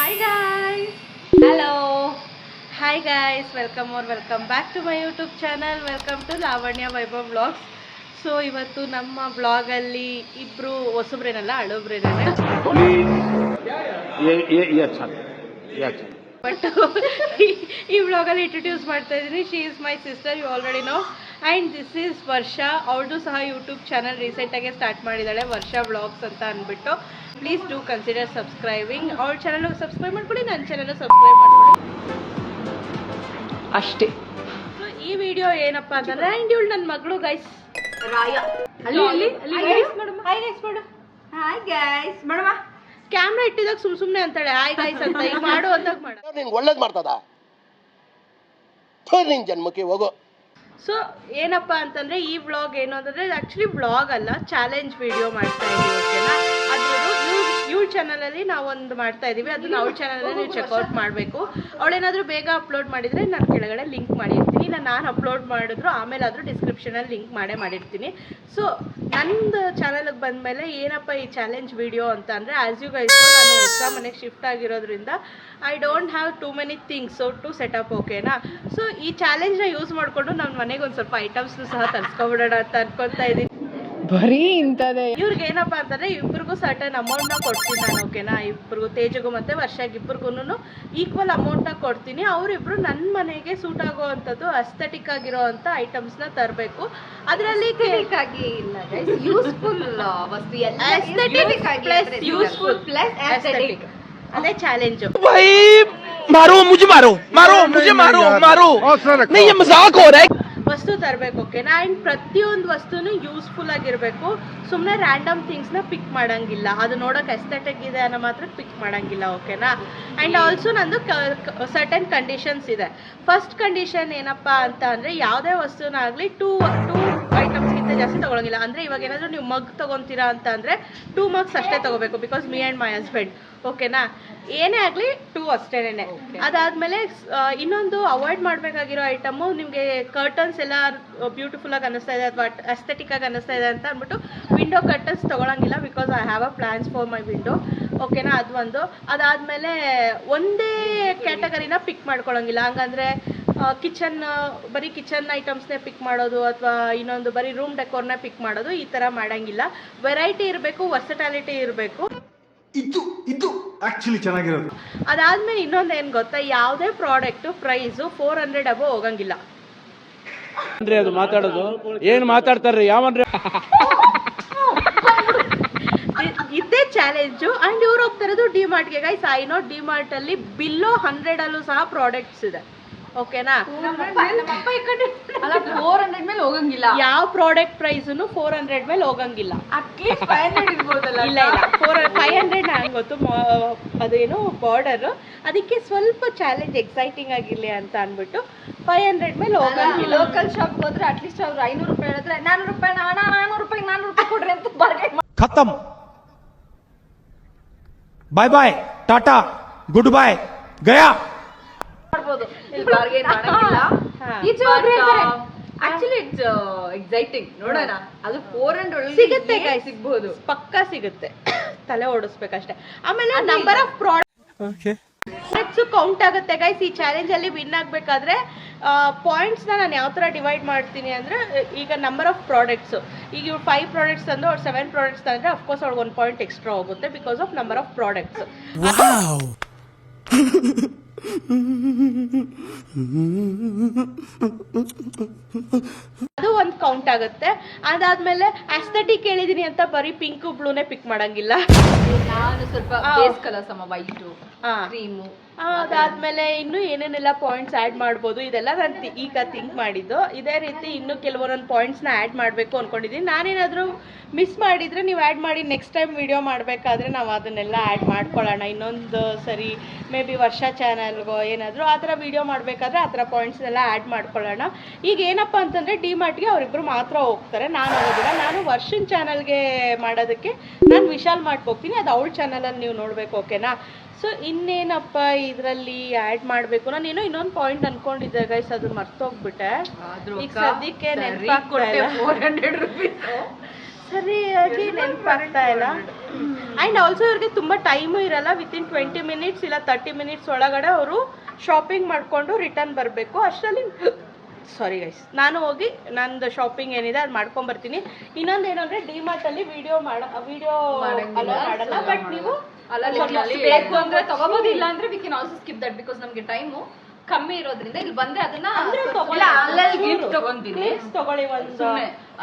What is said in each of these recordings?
Hi guys. Hello. Hi guys. Welcome back to my YouTube channel. Welcome to Lavanya Vaibhav Vlogs. So ಇವತ್ತು ನಮ್ಮ ವ್ಲಾಗಲ್ಲಿ ಇಬ್ಬರು ಹೊಸಬ್ರೇನಲ್ಲ ಹಳಬ್ರೇನೇ but ಈ ವ್ಲಾಗಲ್ಲಿ ಇಂಟ್ರೊಡ್ಯೂಸ್ ಮಾಡ್ತಾ ಇದ್ದೀನಿ. She is my sister, you already know. And this is Varsha. ಅವ್ರದ್ದು ಸಹ ಯೂಟ್ಯೂಬ್ ಚಾನಲ್ ರೀಸೆಂಟಾಗಿ ಸ್ಟಾರ್ಟ್ ಮಾಡಿದ್ದಾಳೆ, ವರ್ಷ ವ್ಲಾಗ್ಸ್ ಅಂತ ಅಂದ್ಬಿಟ್ಟು. Please do consider subscribing. ಅವ್ರ ಚಾನಲ್ ಸಬ್ಸ್ಕ್ರೈಬ್ ಮಾಡ್ಕೊಳ್ಳಿ, ನನ್ನ ಚಾನಲ್ ಸಬ್ಸ್ಕ್ರೈಬ್ ಮಾಡ್ಕೊಳ್ಳಿ ಅಷ್ಟೇ. ಸೊ ಈ ವಿಡಿಯೋ ಏನಪ್ಪಾ ಅಂತಂದ್ರೆ, ಆ್ಯಂಡ್ ಇವಳು ನನ್ನ ಮಗಳು ಗೈಸ್ ರಾಯ. ಹಾಯ್ ಗೈಸ್ ಮಾಡು. ಹಾಯ್ ಗೈಸ್ ಮಾಡಮ್ಮ. ಕ್ಯಾಮ್ರಾ ಇಟ್ಟಿದಾಗ ಸುಮ್ನೆ ಅಂತಾಳೆ ಹಾಯ್ ಗೈಸ್ ಅಂತ. ಈಗ ಮಾಡು ಅಂದಾಗ ಮಾಡ. ನಿಂಗೆ ಒಳ್ಳೇದು ಮಾಡ್ತದ ನಿನ್ ಜನ್ಮಕ್ಕೆ ಹೋಗೋ. ಸೊ ಏನಪ್ಪಾ ಅಂತಂದ್ರೆ ಈ ವ್ಲಾಗ್ ಏನು ಅಂತಂದ್ರೆ, ಆಕ್ಚುಲಿ ವ್ಲಾಗ್ ಅಲ್ಲ, ಚಾಲೆಂಜ್ ವಿಡಿಯೋ ಮಾಡ್ತಾ ಇದೀವಿ. ಓಕೆನಾ? ಅದ್ರದ್ದು ಇವಳ ಚಾನಲಲ್ಲಿ ನಾವೊಂದು ಮಾಡ್ತಾ ಇದೀವಿ. ಅದನ್ನ ಅವಳ ಚಾನಲಲ್ಲಿ ನೀವು ಚೆಕ್ಔಟ್ ಮಾಡಬೇಕು. ಅವಳೇನಾದ್ರೂ ಬೇಗ ಅಪ್ಲೋಡ್ ಮಾಡಿದ್ರೆ ನಾನು ಕೆಳಗಡೆ ಲಿಂಕ್ ಮಾಡಿರ್ತೀನಿ. ಇಲ್ಲ ನಾನು ಅಪ್ಲೋಡ್ ಮಾಡಿದ್ರು ಆಮೇಲೆ ಆದರೂ ಡಿಸ್ಕ್ರಿಪ್ಷನಲ್ಲಿ ಲಿಂಕ್ ಮಾಡಿರ್ತೀನಿ. ಸೊ ನಂದು ಚಾನಲ್ಗೆ ಬಂದಮೇಲೆ ಏನಪ್ಪ ಈ ಚಾಲೆಂಜ್ ವಿಡಿಯೋ ಅಂತ ಅಂದರೆ, ಆ್ಯಸ್ ಯು ಗೈಸ್ ನಾನು ಹೊಸ ಮನೆಗೆ ಶಿಫ್ಟ್ ಆಗಿರೋದ್ರಿಂದ I don't have too many things to set up. ಓಕೆನಾ? ಸೊ ಈ ಚಾಲೆಂಜ್ನ ಯೂಸ್ ಮಾಡಿಕೊಂಡು ನಮ್ಮ ಮನೆಗೆ ಒಂದು ಸ್ವಲ್ಪ ಐಟಮ್ಸ್ನು ಸಹ ತರಿಸ್ಕೊಬಿಡೋಣ ಅಂತ ಅನ್ಕೊತಾ ಇದ್ದೀನಿ. ಬರೀ ಇಂಥದ್ದೇ. ಇವ್ರಿಗೆ ಏನಪ್ಪ ಅಂತಂದರೆ ಇಬ್ಬರಿಗೂ ಸರ್ಟನ್ ಅಮೌಂಟ್ನ ಕೊಡ್ತೀನಿ ನಾನು. ಓಕೆನಾ? ಇಬ್ಬರಿಗೂ, ತೇಜಗೂ ಮತ್ತು ವರ್ಷಕ್ಕೆ ಇಬ್ಬರಿಗೂ ಈಕ್ವಲ್ ಅಮೌಂಟ್ನ ಕೊಡ್ತೀನಿ. ಅವರಿಬ್ಬರು ನನ್ನ ಮನೆಗೆ ಸೂಟ್ ಆಗೋ ಅಂಥದ್ದು ಅಸ್ಥೆಟಿಕ್ ಆಗಿರೋ ಅಂಥ ಐಟಮ್ಸ್ನ ತರಬೇಕು. ಅದರಲ್ಲಿ ಯೂಸ್ಫುಲ್ ವಸ್ತು, ಯೂಸ್ಫುಲ್ ಪ್ಲಸ್ ಆಸ್ಥೆಟಿಕ್. ಅದೇ ಚಾಲೆಂಜ್. ಮಾರೋ ಮುझे ಮಾರೋ ಮಾರೋ ಮುझे ಮಾರೋ ಮಾರೋ नहीं ये मजाक हो रहा है. ವಸ್ತು ತರಬೇಕು. ಓಕೆನಾ? ಆ್ಯಂಡ್ ಪ್ರತಿಯೊಂದು ವಸ್ತುನು ಯೂಸ್ಫುಲ್ ಆಗಿರಬೇಕು. ಸುಮ್ಮನೆ ರ್ಯಾಂಡಮ್ ಥಿಂಗ್ಸ್ನ ಪಿಕ್ ಮಾಡಂಗಿಲ್ಲ. ಅದು ನೋಡೋಕೆ ಎಸ್ಥೆಟಿಕ್ ಇದೆ ಅನ್ನೋ ಮಾತ್ರ ಪಿಕ್ ಮಾಡಂಗಿಲ್ಲ. ಓಕೆನಾ? ಆ್ಯಂಡ್ ಆಲ್ಸೋ ನಂದು ಸರ್ಟನ್ ಕಂಡೀಷನ್ಸ್ ಇದೆ. ಫಸ್ಟ್ ಕಂಡೀಷನ್ ಏನಪ್ಪ ಅಂತ ಅಂದರೆ, ಯಾವುದೇ ವಸ್ತುನಾಗಲಿ ಟೂ ಐಟಮ್ಸ್ಗಿಂತ ಜಾಸ್ತಿ ತೊಗೊಳಂಗಿಲ್ಲ. ಅಂದರೆ ಇವಾಗ ಏನಾದರೂ ನೀವು ಮಗ್ ತೊಗೊತೀರಾ ಅಂತ ಅಂದರೆ 2 mugs ಅಷ್ಟೇ ತೊಗೋಬೇಕು. Because me and my husband. ಓಕೆನಾ? ಏನೇ ಆಗಲಿ 2 ಅಷ್ಟೇನೆ. ಅದಾದಮೇಲೆ ಇನ್ನೊಂದು ಅವಾಯ್ಡ್ ಮಾಡಬೇಕಾಗಿರೋ ಐಟಮು, ನಿಮಗೆ ಕರ್ಟನ್ಸ್ ಎಲ್ಲ ಬ್ಯೂಟಿಫುಲ್ಲಾಗಿ ಅನ್ನಿಸ್ತಾ ಇದೆ ಅಥವಾ ಅಸ್ಥೆಟಿಕ್ಕಾಗಿ ಅನ್ನಿಸ್ತಾ ಇದೆ ಅಂತ ಅಂದ್ಬಿಟ್ಟು ವಿಂಡೋ ಕರ್ಟನ್ಸ್ ತೊಗೊಳಂಗಿಲ್ಲ. Because I have a plans for my window. ಓಕೆನಾ? ಅದು ಒಂದು. ಅದಾದಮೇಲೆ ಒಂದೇ ಕ್ಯಾಟಗರಿನ ಪಿಕ್ ಮಾಡ್ಕೊಳಂಗಿಲ್ಲ. ಹಂಗಂದರೆ ಬರೀ ಕಿಚನ್ ಐಟಮ್ಸ್ನೇ ಪಿಕ್ ಮಾಡೋದು ಅಥವಾ ಇನ್ನೊಂದು ಬರೀ ರೂಮ್ ಡೆಕೋರ್ನ ಪಿಕ್ ಮಾಡೋದು, ಈ ಥರ ಮಾಡಂಗಿಲ್ಲ. ವೆರೈಟಿ ಇರಬೇಕು, ವರ್ಸಟಾಲಿಟಿ ಇರಬೇಕು. ಇದು ಆಕ್ಚುಲಿ ಚೆನ್ನಾಗಿರೋದು. ಅದಾದ್ಮೇಲೆ ಇನ್ನೊಂದು ಏನು ಗೊತ್ತಾ, ಯಾವುದೇ ಪ್ರಾಡಕ್ಟು ಪ್ರೈಸು 400 ಅಬೋ ಹೋಗಂಗಿಲ್ಲ. ಅಂದ್ರೆ ಅದು ಮಾತಾಡೋದು ಏನು ಮಾತಾಡ್ತಾರ್ರಿ ಯಾವನ್ರಿ? ಇದೇ ಚಾಲೆಂಜು. ಆ್ಯಂಡ್ ಇವ್ರು ಹೋಗ್ತಿರೋದು ಡಿಮಾರ್ಟ್ಗೆ. ಗೈಸ್ ಐ ನೋ ಡಿಮಾರ್ಟಲ್ಲಿ ಬಿಲ್ಲೋ 100 ಸಹ ಪ್ರಾಡಕ್ಟ್ಸ್ ಇದೆ. ಓಕೆನಾ? 400 ಮೇಲೆ ಹೋಗಂಗಿಲ್ಲ. ಯಾವ ಪ್ರಾಡಕ್ಟ್ ಪ್ರೈಸ್ನು 400 ಮೇಲೆ ಹೋಗಂಗಿಲ್ಲ. ಅಟ್ಲೀಸ್ಟ್ 500 ಇರ್ಬೋದಲ್ಲ. ಇಲ್ಲ 500 ನಂಗೆ ಗೊತ್ತು, ಅದೇನು ಬಾರ್ಡರ್, ಅದಕ್ಕೆ ಸ್ವಲ್ಪ ಚಾಲೆಂಜ್ ಎಕ್ಸೈಟಿಂಗ್ ಆಗಿರ್ಲಿ ಅಂತ ಅಂದ್ಬಿಟ್ಟು 500 ಮೇಲೆ ಹೋಗಂಗಿಲ್ಲ. ಲೋಕಲ್ ಶಾಪ್ ಹೋದ್ರೆ ಅಟ್ಲೀಸ್ಟ್ ಅವ್ರು 500 ರೂಪಾಯಿ ಹೇಳಿದ್ರೆ 400 ರೂಪಾಯಿ, 400 ರೂಪಾಯಿ ಕೊಡ್ರಿ ಅಂತ ಬಾರ್ಗೇನ್ ಖತಮ್. ಬಾಯ್ ಬಾಯ್, ಟಾಟಾ, ಗುಡ್ ಬಾಯ್, ಗಯಾ ಮಾಡ್ಬೋದು. ಬಾರ್ಗೇನ್ ಮಾಡಂಗಿಲ್ಲ. ಈಚೆ ಹೋದ್ರೆ ಆಕ್ಚುಲಿ ಇಟ್ಸ್ ಎಕ್ಸೈಟಿಂಗ್. ನೋಡೋಣ, ಅದು 400 ಒಳಗೆ ಸಿಗುತ್ತೆ guys, ಸಿಗ್ಬೋದು, ಪಕ್ಕಾ ಸಿಗುತ್ತೆ. ತಲೆ ಓಡಿಸ್ಬೇಕಷ್ಟೇ. ಆಮೇಲೆ ನಂಬರ್ ಆಫ್ ಪ್ರಾಡಕ್ಟ್ಸ್ ಕೌಂಟ್ ಆಗುತ್ತೆ ಗೈಸ್. ಈ ಚಾಲೆಂಜ್ ಅಲ್ಲಿ ವಿನ್ ಆಗಬೇಕಾದ್ರೆ ಪಾಯಿಂಟ್ಸ್ನ ನಾನು ಯಾವ ಥರ ಡಿವೈಡ್ ಮಾಡ್ತೀನಿ ಅಂದರೆ, ಈಗ ನಂಬರ್ ಆಫ್ ಪ್ರಾಡಕ್ಟ್ಸ್, ಈಗ ಇವ್ರು 5 ಪ್ರಾಡಕ್ಟ್ಸ್ ತಂದು ಅವ್ರು 7 ಪ್ರಾಡಕ್ಟ್ಸ್ ತಂದರೆ ಅಫ್ಕೋರ್ಸ್ ಅವ್ರಿಗೆ 1 ಪಾಯಿಂಟ್ ಎಕ್ಸ್ಟ್ರಾ ಹೋಗುತ್ತೆ because of number of products. ಅದು ಒಂದು ಕೌಂಟ್ ಆಗುತ್ತೆ. ಅದಾದ್ಮೇಲೆ ಆಸ್ಥೆಟಿಕ್ ಹೇಳಿದೀನಿ ಅಂತ ಬರೀ ಪಿಂಕ್ ಬ್ಲೂನೇ ಪಿಕ್ ಮಾಡಂಗಿಲ್ಲ. ನಾನು ಸ್ವಲ್ಪ ಬೇಸ್ ಕಲರ್ಸ್ ಅಮ್ಮ, ವೈಟು, ಕ್ರೀಮು. ಅದಾದ್ಮೇಲೆ ಇನ್ನು ಏನೇನೆಲ್ಲ ಪಾಯಿಂಟ್ಸ್ ಆ್ಯಡ್ ಮಾಡ್ಬೋದು, ಇದೆಲ್ಲ ನಾನು ಈಗ ಥಿಂಕ್ ಮಾಡಿದ್ದು. ಇದೇ ರೀತಿ ಇನ್ನೂ ಕೆಲವೊಂದೊಂದು ಪಾಯಿಂಟ್ಸ್ನ ಆ್ಯಡ್ ಮಾಡಬೇಕು ಅಂದ್ಕೊಂಡಿದ್ದೀನಿ. ನಾನೇನಾದರೂ ಮಿಸ್ ಮಾಡಿದರೆ ನೀವು ಆ್ಯಡ್ ಮಾಡಿ, ನೆಕ್ಸ್ಟ್ ಟೈಮ್ ವಿಡಿಯೋ ಮಾಡಬೇಕಾದ್ರೆ ನಾವು ಅದನ್ನೆಲ್ಲ ಆ್ಯಡ್ ಮಾಡ್ಕೊಳ್ಳೋಣ. ಇನ್ನೊಂದು ಸರಿ ಮೇ ಬಿ ವರ್ಷ ಚಾನಲ್ಗೋ ಏನಾದರೂ ಆ ಥರ ವಿಡಿಯೋ ಮಾಡಬೇಕಾದ್ರೆ ಆ ಥರ ಪಾಯಿಂಟ್ಸ್ನೆಲ್ಲ ಆ್ಯಡ್ ಮಾಡ್ಕೊಳ್ಳೋಣ. ಈಗ ಏನಪ್ಪ ಅಂತಂದರೆ ಡಿಮಾರ್ಟ್ಗೆ ಅವರಿಬ್ಬರು ಮಾತ್ರ ಹೋಗ್ತಾರೆ, ನಾನು ಹೋಗೋದಿಲ್ಲ. ನಾನು ವರ್ಷನ್ ಚಾನಲ್ಗೆ ಮಾಡೋದಕ್ಕೆ ನಾನು ವಿಶಾಲ್ ಮಾಡ್ಕೋಗ್ತೀನಿ. ಅದು ಅವಳ ಚಾನಲಲ್ಲಿ ನೀವು ನೋಡಬೇಕು. ಓಕೆನಾ? ಸೊ ಇನ್ನೇನಪ್ಪ ಇದರಲ್ಲಿ ಆ್ಯಡ್ ಮಾಡಬೇಕು, ನಾನೇನೋ ಇನ್ನೊಂದು ಪಾಯಿಂಟ್ ಅನ್ಕೊಂಡಿದ್ದೆ ಗೈಸ್, ಅದು ಮರ್ತೋಗ್ಬಿಟ್ಟೆ. ಈಗ ಸದ್ಯಕ್ಕೆ ನೆನಪಾಗ್ಬಿಟ್ಟೆ. 400 ರೂಪಾಯಿ. ಸರಿಯಾಗಿ ನೆನಪಾಗ್ತಾ ಇಲ್ಲ. ಆ್ಯಂಡ್ ಆಲ್ಸೋ ಇವ್ರಿಗೆ ತುಂಬ ಟೈಮು ಇರಲ್ಲ, ವಿತಿನ್ 20 ಮಿನಿಟ್ಸ್ ಇಲ್ಲ 30 ಮಿನಿಟ್ಸ್ ಒಳಗಡೆ ಅವರು ಶಾಪಿಂಗ್ ಮಾಡಿಕೊಂಡು ರಿಟರ್ನ್ ಬರಬೇಕು. ಅಷ್ಟರಲ್ಲಿ ಸಾರಿ ಗೈಸ್, ನಾನು ಹೋಗಿ ನಂದು ಶಾಪಿಂಗ್ ಏನಿದೆ ಅದು ಮಾಡ್ಕೊಂಬರ್ತೀನಿ. ಇನ್ನೊಂದು ಏನಂದರೆ ಡಿಮಾರ್ಟಲ್ಲಿ ವಿಡಿಯೋ ಮಾಡಲ್ಲ, ಬಟ್ ನೀವು ಬೇಕು ಅಂದ್ರೆ ತಗೋಬಹುದು, ಇಲ್ಲ ಅಂದ್ರೆ we can also skip that because ನಮಗೆ ಟೈಮು ಕಮ್ಮಿ ಇರೋದ್ರಿಂದ ಇಲ್ಲಿ ಬಂದ್ರೆ ಅದನ್ನ ತಗೊಳ್ಳಿ, ಒಂದು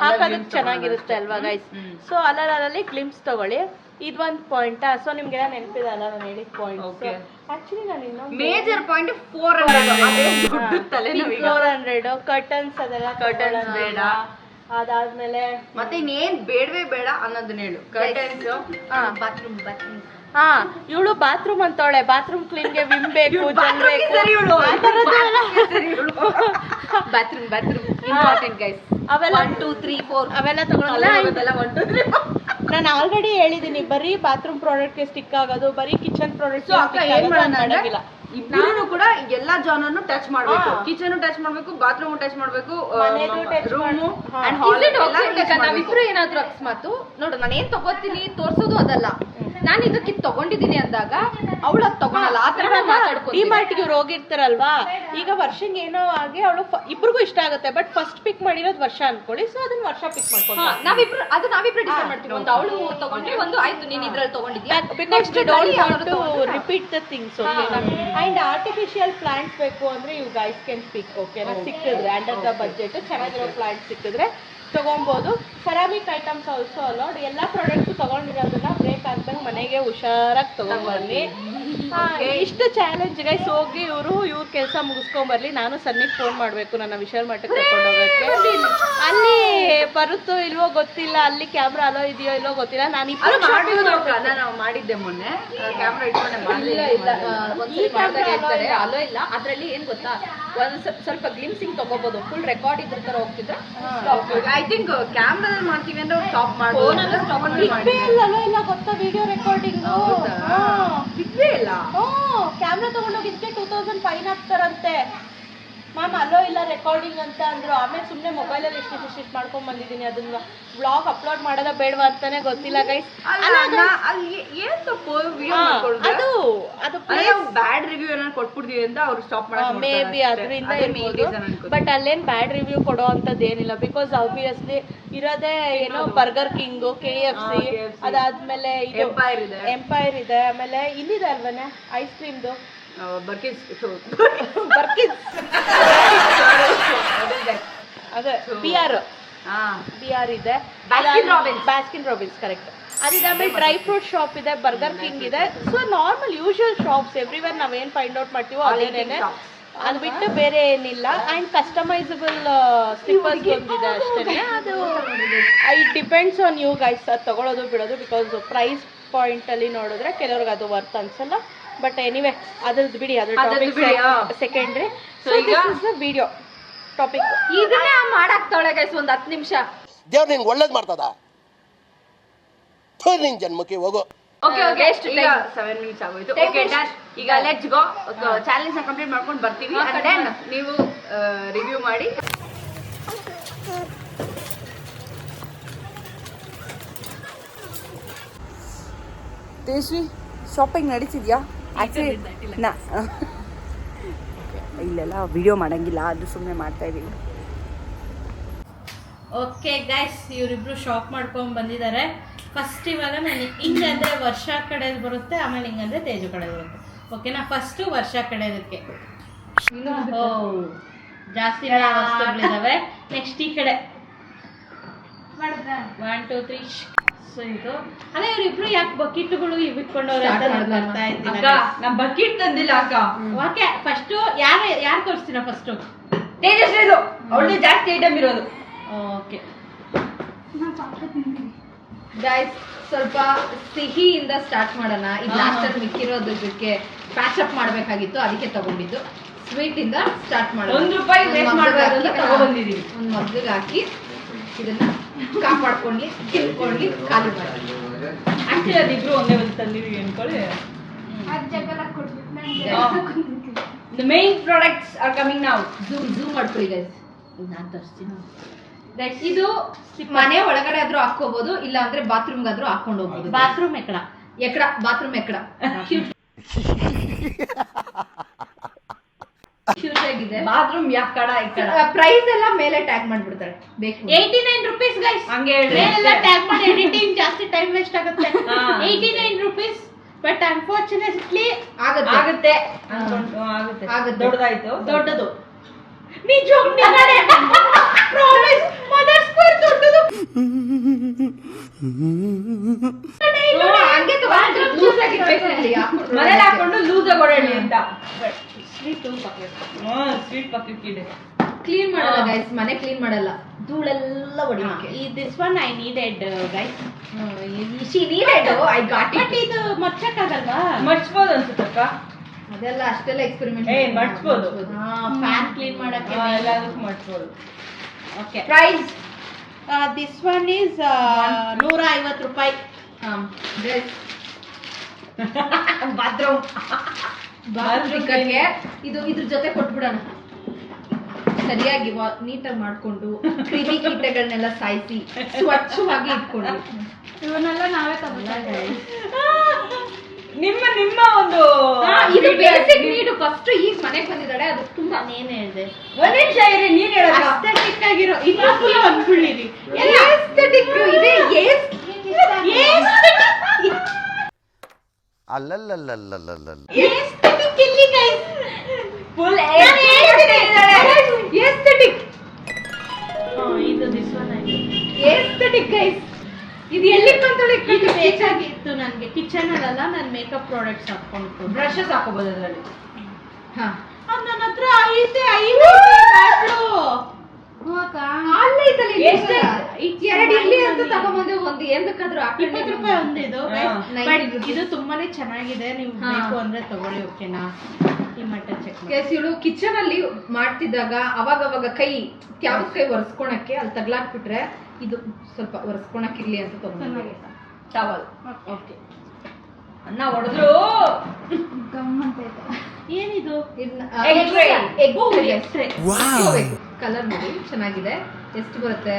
ಹಾಕೋದಕ್ಕೆ ಚೆನ್ನಾಗಿರುತ್ತೆ ಅಲ್ವಾ ಗೈಸ್. ಸೊ ಅಲ್ಲಲ್ಲಿ ಗ್ಲಿಮ್ಸ್ ತಗೊಳ್ಳಿ. ಇದೊಂದು ಪಾಯಿಂಟಾ? ಸೊ ನಿಮ್ಗೆ ನೆನಪಿದೆ ಅಲ್ಲ ನಾನು ಹೇಳಿದ ಪಾಯಿಂಟ್. ಆಕ್ಚುಲಿ ನಾನು ಇನ್ನೊಂದು ಮೇಜರ್ ಪಾಯಿಂಟ್ 400 ಕರ್ಟನ್ಸ್ ಅದೆಲ್ಲ ಕರ್ಟನ್ಸ್ ಬೇಡ. ಅದಾದ್ಮೇಲೆ ಮತ್ತೆ ಇನ್ನೇನ್ ಬೇಡವೇ ಬೇಡ ಅನ್ನೋದನ್ನ ಹೇಳು. ಕರ್ಟನ್ಸ್, ಬಾತ್ರೂಮ್ ಹಾ, ಇವಳು ಬಾತ್ರೂಮ್ ಅಂತವಳೆ, ಬಾತ್ರೂಮ್ ಕ್ಲೀನ್ಗೆ ವಿಮ್ ಬೇಕು, ಜೆಲ್ ಬೇಕು, ಬಾತ್ರೂಮ್ ಇಂಪಾರ್ಟೆಂಟ್ ಗೈಸ್. ಅವೆಲ್ಲ 1 2 3 4 ಅವೆಲ್ಲ ತಗೊಂಡಿಲ್ಲ. 1 2 3 ನಾನು ಆಲ್ರೆಡಿ ಹೇಳಿದೀನಿ, ಬರೀ ಬಾತ್ರೂಮ್ ಪ್ರಾಡಕ್ಟ್ಗೆ ಸ್ಟಿಕ್ ಆಗೋದು, ಬರೀ ಕಿಚನ್ ಪ್ರಾಡಕ್ಟ್ ಏನ್ ಮಾಡೋಣ, ಇಬ್ಬರು ಕೂಡ ಎಲ್ಲಾ ಜಾನರ್ನು ಟಚ್ ಮಾಡ್ಬೇಕು. ಕಿಚನ್ ಟಚ್ ಮಾಡ್ಬೇಕು, ಬಾತ್ರೂಮ್ ಟಚ್ ಮಾಡ್ಬೇಕು, ರೂಮು ಅಂಡ್ ಹಾಲ್ ನಾವಿಬ್ರು ಏನಾದ್ರು ಅಕಸ್ಮಾತ್ ನೋಡು ನಾನು ಏನ್ ತಗೋತೀನಿ ತೋರ್ಸೋದು ಅದಲ್ಲ, ನಾನು ಇದಕ್ಕೆ ತಗೊಂಡಿದ್ದೀನಿ ಅಂದಾಗ ಅವಳು ಅದು ತಗೊಳಲ್ಲ. ಆ ತರ ಮಾತಾಡ್ಕೊಂಡು ಡಿಮಾರ್ಟ್ಗೆ ಇವ್ರು ಹೋಗಿರ್ತಾರಲ್ವಾ, ಈಗ ವರ್ಷಂಗೆ ಏನೋ ಆಗಿ ಅವಳು ಇಬ್ರಿಗೂ ಇಷ್ಟ ಆಗುತ್ತೆ, ಬಟ್ ಫಸ್ಟ್ ಪಿಕ್ ಮಾಡಿರೋದು ವರ್ಷ ಅನ್ಕೊಳ್ಳಿ. ಸೊ ಅದನ್ನ ವರ್ಷ ಪಿಕ್ ಮಾಡ್ಕೊಂಡು ನಾವಿಬ್ರು ಡಿಸೈಡ್ ಮಾಡ್ತೀವಿ. ಒಂದು ಅವಳು ತಗೊಂಡ್ರೆ ಒಂದು ಆಯ್ತು ನೀನ್ ಇದ್ರಲ್ಲಿ ತಗೊಂಡಿದ್ಯಾ, because we don't want to repeat the things. Okay, and artificial plants ಬೇಕು ಅಂದ್ರೆ ಯು ಗೈಸ್ ಕ್ಯಾನ್ ಪಿಕ್. ಓಕೆನಾ, ಸಿಕ್ಕಿದ್ರೆ ಅಂಡರ್ ದ ಬಜೆಟ್ ಚೆನ್ನಾಗಿರೋ ಪ್ಲಾಂಟ್ ಸಿಕ್ಕಿದ್ರೆ ತಗೊಬೋದು. Ceramic items also allowed. ಎಲ್ಲ ಪ್ರಾಡಕ್ಟ್ಸ್ ತಗೊಂಡಿರೋದನ್ನ ಬ್ರೇಕ್ ಆಗ್ದಂಗೆ ಮನೆಗೆ ಹುಷಾರಾಗಿ ತಗೊಂಡ್ಬನ್ನಿ. ಇಷ್ಟು ಚಾಲೆಂಜ್ ಗೈಸ್. ಹೋಗಿ ಇವ್ರ ಕೆಲಸ ಮುಗಿಸ್ಕೊಂಬರ್ಲಿ, ನಾನು ಸನ್ನಿಗೆ ಫೋನ್ ಮಾಡಬೇಕು, ನನ್ನ ವಿಶಾಲ್ ಮಠಕ್ಕೆ ಕರ್ಕೊಂಡು ಹೋಗೋಕ್ಕೆ. ಅಲ್ಲಿ ಬರುತ್ತೋ ಇಲ್ವೋ ಗೊತ್ತಿಲ್ಲ, ಅಲ್ಲಿ ಕ್ಯಾಮ್ರಾ ಅಲೋ ಇದೆಯೋ ಇಲ್ವೋ ಗೊತ್ತಿಲ್ಲ. ನಾನು ಮಾಡಿದ್ದೆ ಮೊನ್ನೆ ಕ್ಯಾಮ್ರಾ ಇಟ್ಕೊಂಡೆ ಹೇಳ್ತಾರೆ ಅಲೋ ಇಲ್ಲ. ಅದ್ರಲ್ಲಿ ಏನ್ ಗೊತ್ತಾ, ಒಂದು ಸ್ವಲ್ಪ ಗ್ಲಿಮ್ಸಿಂಗ್ ತಗೋಬಹುದು, ಫುಲ್ ರೆಕಾರ್ಡ್ ಇದ್ರ ತರ ಹೋಗ್ತಿದ್ರೆ ಐ ಥಿಂಕ್ ಕ್ಯಾಮ್ರಾದಲ್ಲಿ ಮಾಡ್ತೀವಿ ಅಂದ್ರೆ ಸ್ಟಾಪ್ ಮಾಡ್ಬೋದು. ಇಲ್ಲ ಗೊತ್ತಾ, ವಿಡಿಯೋ ರೆಕಾರ್ಡಿಂಗ್ ಬಿಗ್ವೇ ಇಲ್ಲ. ಕ್ಯಾಮ್ರಾ ತಗೊಂಡೋಗಿದ್ಕೆ 2000 ಫೈನ್ ಹಾಕ್ತಾರಂತೆ ಮ್ಯಾಮ್. ಅಲ್ಲೋ ಇಲ್ಲ ರೆಕಾರ್ಡಿಂಗ್ ಅಂತ ಅಂದ್ರು. ಆಮೇಲೆ ಸುಮ್ಮನೆ ಮೊಬೈಲಲ್ಲಿ ಎಷ್ಟು ಮಾಡ್ಕೊಂಡ್ ಬಂದಿದ್ದೀನಿ, ಅದನ್ನ ವ್ಲಾಗ್ ಅಪ್ಲೋಡ್ ಮಾಡೋದ ಬೇಡವಾ ಅಂತಾನೆ ಗೊತ್ತಿಲ್ಲ ಗೈಸ್. ಅದು ಬ್ಯಾಡ್ ರಿವ್ಯೂ ಏನಾದ್ರು ಕೊಟ್ಬಿಡ್ತೀವಿ ಅಂತ ಅವ್ರು ಸ್ಟಾಪ್ ಮಾಡಕ್ ಮೇ ಬಿ ಅದರಿಂದ ಇರ್ಬೋದು. ಬಟ್ ಅಲ್ಲೇನ್ ಬ್ಯಾಡ್ ರಿವ್ಯೂ ಕೊಡೋ ಅಂತದ್ದು ಏನಿಲ್ಲ, ಬಿಕಾಸ್ ಆಬ್ವಿಯಸ್ಲಿ ಇರೋದೇ ಏನೋ ಬರ್ಗರ್ ಕಿಂಗು, KFC, ಅದಾದ್ಮೇಲೆ ಇದು ಎಂಪೈರ್ ಇದೆ, ಆಮೇಲೆ ಇಲ್ಲಿದೆ ಅಲ್ವನೇ ಐಸ್ ಕ್ರೀಮ್ದು ಬರ್ಕಿಸ್ ಅದೇ ಬಿಆರ್ ಇದೆ, ಬ್ಯಾಸ್ಕಿನ್ ರಾಬಿನ್ಸ್ ಕರೆಕ್ಟ್. ಅದಿದೆ. ಆಮೇಲೆ ಡ್ರೈ ಫ್ರೂಟ್ ಶಾಪ್ ಇದೆ, ಬರ್ಗರ್ ಕಿಂಗ್ ಇದೆ. So normal usual shops everywhere ನಾವೇನ್ ಫೈಂಡ್ ಔಟ್ ಮಾಡ್ತೀವೋ ಅದೇನೇನೆ, ಅದು ಬಿಟ್ಟು ಬೇರೆ ಏನಿಲ್ಲ. ಆ್ಯಂಡ್ ಕಸ್ಟಮೈಸಬಲ್ ಸ್ಲಿಪ್ಪರ್ಸ್ ಬಂದಿದೆ ಅಷ್ಟೇ. ಅದು it depends on you guys, ಅದು ತಗೊಳ್ಳೋದು ಬಿಡೋದು. ಬಿಕಾಸ್ ಪ್ರೈಸ್ ಪಾಯಿಂಟಲ್ಲಿ ನೋಡಿದ್ರೆ ಕೆಲವ್ರಿಗೆ ಅದು ವರ್ತ್ ಅನ್ಸಲ್ಲ. ಬಟ್ ಎನಿವೆ ಅದ್ರದ್ದು ಬಿಡಿ, ಅದ್ರ topic secondary. So this is the video topic. ಇದನ್ನೇ ಮಾಡಾಕ್ತಾಳೆ ಗೈಸ್ ಒಂದು 10 ನಿಮಿಷ. ದೇವ್ರು ನಿನ್ಗೆ ಒಳ್ಳೇದು ಮಾಡ್ತದ, ನಿನ್ ಜನ್ಮಕ್ಕೆ ಹೋಗೋ. ಓಕೆ ಎಷ್ಟು ಈಗ 7 ಮಿನಿಟ್ಸ್ ಆಗೋಯ್ತು. Okay done. ಈಗ ಲೆಟ್ಸ್ ಗೋ. ಚಾಲೆಂಜ್ ನ ಕಂಪ್ಲೀಟ್ ಮಾಡ್ಕೊಂಡು ಬರ್ತೀವಿ. ಅಂಡ್ ದೆನ್ ನೀವು ರಿವ್ಯೂ ಮಾಡಿ. ತೇಜ್ವಿ ಶಾಪಿಂಗ್ ನಡೀತಿದ್ಯಾ? ಆಕ್ಚುಲಿ ಇಲ್ಲೆಲ್ಲ ವಿಡಿಯೋ ಮಾಡಂಗಿಲ್ಲ, ಅದು ಸುಮ್ಮನೆ ಮಾಡ್ತಾ ಇದೀವಿ. ಓಕೆ ಗೈಸ್, ಇವರಿಬ್ರು ಶಾಪ್ ಮಾಡ್ಕೊಂಡು ಬಂದಿದ್ದಾರೆ. ಫಸ್ಟ್ ಇವಾಗ ನಾನು ಹಿಂಗಂದ್ರೆ ವರ್ಷ ಕಡೆದು ಬರುತ್ತೆ, ಆಮೇಲೆ ಹಿಂಗಂದ್ರೆ ತೇಜು ಕಡೆ ಬರುತ್ತೆ. ಓಕೆನಾ, ಫಸ್ಟು ವರ್ಷ ಕಡೆದಕ್ಕೆ ಜಾಸ್ತಿ ವಸ್ತುಗಳಿದಾವೆ. ನೆಕ್ಸ್ಟ್ ಈ ಕಡೆ 1 2 3. ಸೊ ಇದು ಅಲ್ಲ, ಇವರಿಬ್ರು ಯಾಕೆ ಬಕೆಟ್ಗಳು ಇಟ್ಕೊಂಡವ್ರೆ ಅಂತ ಬರ್ತಾ ಇದ್ದೀನಿ. ನಮ್ ಬಕೆಟ್ ತಂದಿಲ್ಲ ಅಕ್ಕ. ಓಕೆ, ಫಸ್ಟ್ ಯಾರು ತೋರಿಸ್ತೀರಾ? ಫಸ್ಟ್ ತೇಜಸ್ವಿದು, ಅವಳು ಜಾಸ್ತಿ ಐಟಮ್ ಇರೋದು. ಓಕೆ ಗೈಸ್, ಸ್ವಲ್ಪ ಸಿಹಿಯಿಂದ ಸ್ಟಾರ್ಟ್ ಮಾಡೋಣ. ಇದು ಲಾಸ್ಟ್ ಅಲ್ಲಿ ಮಿಕ್ಕಿರೋದಕ್ಕೆ ಪ್ಯಾಚ್ ಅಪ್ ಮಾಡ್ಬೇಕಾಗಿತ್ತು, ಅದಕ್ಕೆ ತಗೊಂಡಿದ್ದು. ಸ್ವೀಟ್ ಇಂದ ಸ್ಟಾರ್ಟ್ ಮಾಡೋಣ. ₹1 ವೇಸ್ಟ್ ಮಾಡಬಾರ್ದು ಅಂತ ತಗೊಂಡ್ಬಂದಿದೀವಿ. ಒಂದು ಮಗ್ಗಿಗೆ ಹಾಕಿ ಇದನ್ನ ಕಾಪಾಡ್ಕೊಂಡು ತಿಳ್ಕೊಂಡು ಖಾಲಿ ಮಾಡಿ. ಆಕ್ಚುಲಿ ಅದಿಬ್ರು ಒಂದೇ ಒಂದು ತಂದಿದೀವಿ ಅನ್ಕೊಳ್ಳಿ. The main products are coming now. Zoom ಮಾಡ್ಕೊಳ್ಳಿ ಗೈಸ್. ನಾನು ತರಿಸ್ತೀನಿ. ಇದು ಮನೆ ಒಳಗಡೆ ಆದ್ರೂ ಹಾಕೋಬಹುದು, ಇಲ್ಲ ಅಂದ್ರೆ ಬಾತ್ರೂಮ್ ಆದ್ರೂ ಹಾಕೊಂಡು ಹೋಗ್ಬೋದು. ಬಾತ್ರೂಮ್ ಎಕಡ ಬಾತ್ರೂಮ್ ಎಕಡ ಬಾತ್ರೂಮ್ ಯಾಕಡ ಪ್ರೈಸ್ ಎಲ್ಲ ಮೇಲೆ ಟ್ಯಾಗ್ ಮಾಡ್ಬಿಡ್ತಾರೆ. ಬೇಕು 89 rupees ಗೈಸ್. ಹಂಗೆ ಎಲ್ಲ ಟ್ಯಾಗ್ ಮಾಡಿ ಎಡಿಟಿಂಗ್ ಜಾಸ್ತಿ ಟೈಮ್ ವೇಸ್ಟ್ ಆಗುತ್ತೆ. 89 rupees. ಬಟ್ ಅನ್ಫಾರ್ಚುನೇಟ್ಲಿ ಆಗುತ್ತೆ ದೊಡ್ಡದು ನಿಜವಾಗ್ಲೂ ಪ್ರಾಮಿಸ್ ಮದರ್ಸ್ ಸ್ಕ್ವೇರ್ ದೊಡ್ಡದು. ಹಂಗೆ ಲೂಸ್ ಆಗಿರ್ಬೇಕು, ಮನೇಲಿ ಹಾಕೊಂಡು ಲೂಸ್ ಆಗಿ ಓಡಾಡಿ ಅಂತ. ಸ್ವೀಟ್ ಪಕ್ಕಕ್ಕೆ ಇದೆ. ಕ್ಲೀನ್ ಮಾಡಲ್ಲ ಗೈಸ್, ಮನೆ ಕ್ಲೀನ್ ಮಾಡಲ್ಲ, ಧೂಳೆಲ್ಲ ಹೊಡಿಯೋಕೆ. This one I needed guys. She needed, I got it. But ಇದು ಮರ್ಚಕ್ಕಾಗಲ್ವಾ? ಮರ್ಚ್ಬೋದು ಅನ್ಸುತ್ತಕ್ಕ. ಅದೆಲ್ಲ ಅಷ್ಟೆಲ್ಲ ಎಕ್ಸ್ಪೆರಿಮೆಂಟ್ ಮರ್ಚ್ಬೋದು. ಫ್ಯಾನ್ ಕ್ಲೀನ್ ಮಾಡಕ್ಕೆ ಎಲ್ಲದಕ್ಕೂ ಮರ್ಚ್ಬೋದು. Okay. Price this one is 150 ರೂಪಾಯಿ. ಬಾತ್ರೂಮ್ ಇದು ಇದ್ರ ಜೊತೆ ಕೊಟ್ಬಿಡೋಣ. ಸರಿಯಾಗಿ ನೀಟಾಗಿ ಮಾಡ್ಕೊಂಡು ಕ್ರಿಮಿ ಕೀಟಗಳನ್ನೆಲ್ಲ ಸಾಯಿಸಿ ಸ್ವಚ್ಛವಾಗಿ ಇಟ್ಕೊಂಡು ಇವನ್ನೆಲ್ಲ ನಾವೇ ತಗೊಳ್ಳಿ. ನಿಮ್ಮ ಒಂದು ಇದು ಬೇಸಿಕ್ ನೀಡು. ಫಸ್ಟ್ ಈಗ ಮನೆಗೆ ಬಂದಿದ್ದಾಳೆ, ಅದು ತುಂಬಾ ಏನ್ ಹೇಳಿದೆ? ಒಂದ್ ನಿಮಿಷ ಇರಿ, ನೀನ್ ಹೇಳೋದು ಅಸ್ಥೆಟಿಕ್ ಆಗಿರೋ ಇನ್ನ ಫುಲ್ ಅಂದ್ಬಿಡಿರಿ. ಎಸ್ಥೆಟಿಕ್ ಇದೆ. ಎಸ್ಥೆಟಿಕ್ ಇಲ್ಲಿ ಗೈಸ್, ಫುಲ್ ಎಸ್ಥೆಟಿಕ್. ಇದು ದಿಸ್ ಒನ್ ಎಸ್ಥೆಟಿಕ್ ಗೈಸ್. ಇದು ಎಲ್ಲಿ ಬಂತಳೆ? ಇದು ಬೇಕಾಗಿತ್ತು ನನಗೆ. ಕಿಚನ್ ಅಲ್ಲ, ನಾನು ಮೇಕಪ್ ಪ್ರಾಡಕ್ಟ್ಸ್ ಹಾಕೊಂಡು ಬ್ರಷಸ್ ಹಾಕೋಬಹುದು ಅದರಲ್ಲಿ. ಹಾ, ಅದು ನನ್ನ ಹತ್ರ ಐತೆ ಬಾಟ್ಲು. ಅಲ್ಲ ಐತಲ್ಲ, ಎರಡು ಇರ್ಲಿ ಅಂತ ತಗೊಂಬಂದೆ. ಒಂದು ಎಂದಕ್ಕಾದ್ರೂ 20 ರೂಪಾಯಿ ಒಂದಿದು. ಬಟ್ ಇದು ತುಂಬಾನೇ ಚೆನ್ನಾಗಿದೆ, ನೀವು ಬೇಕು ಅಂದ್ರೆ ತಗೊಳ್ಳಿ. ಓಕೆನಾ? ಈ ಮಟ್ಟ ಚೆಕ್ ಗೈಸ್, ಇವಳು ಕಿಚನ್ ಅಲ್ಲಿ ಮಾಡ್ತಿದ್ದಾಗ ಅವಾಗ ಕೈ ಕ್ಯಾಬ್ ಕೈ ಒರೆಸ್ಕೊಳಕ್ಕೆ ಅಲ್ಲಿ ತಗ್ಲಾಕ್ಬಿಟ್ರೆ ಇದು ಸ್ವಲ್ಪ ಒರೆಸ್ಕೊಳಕ್ಕಿರ್ಲಿ ಅಂತ ತಗೊಂಡು ಟವಲ್. ಓಕೆ. ಅನ್ನ ಹೊಡೆದ್ರು ಏನಿದು? ಕಲರ್ ನೋಡಿ ಚೆನ್ನಾಗಿದೆ. ಎಷ್ಟು ಬರುತ್ತೆ?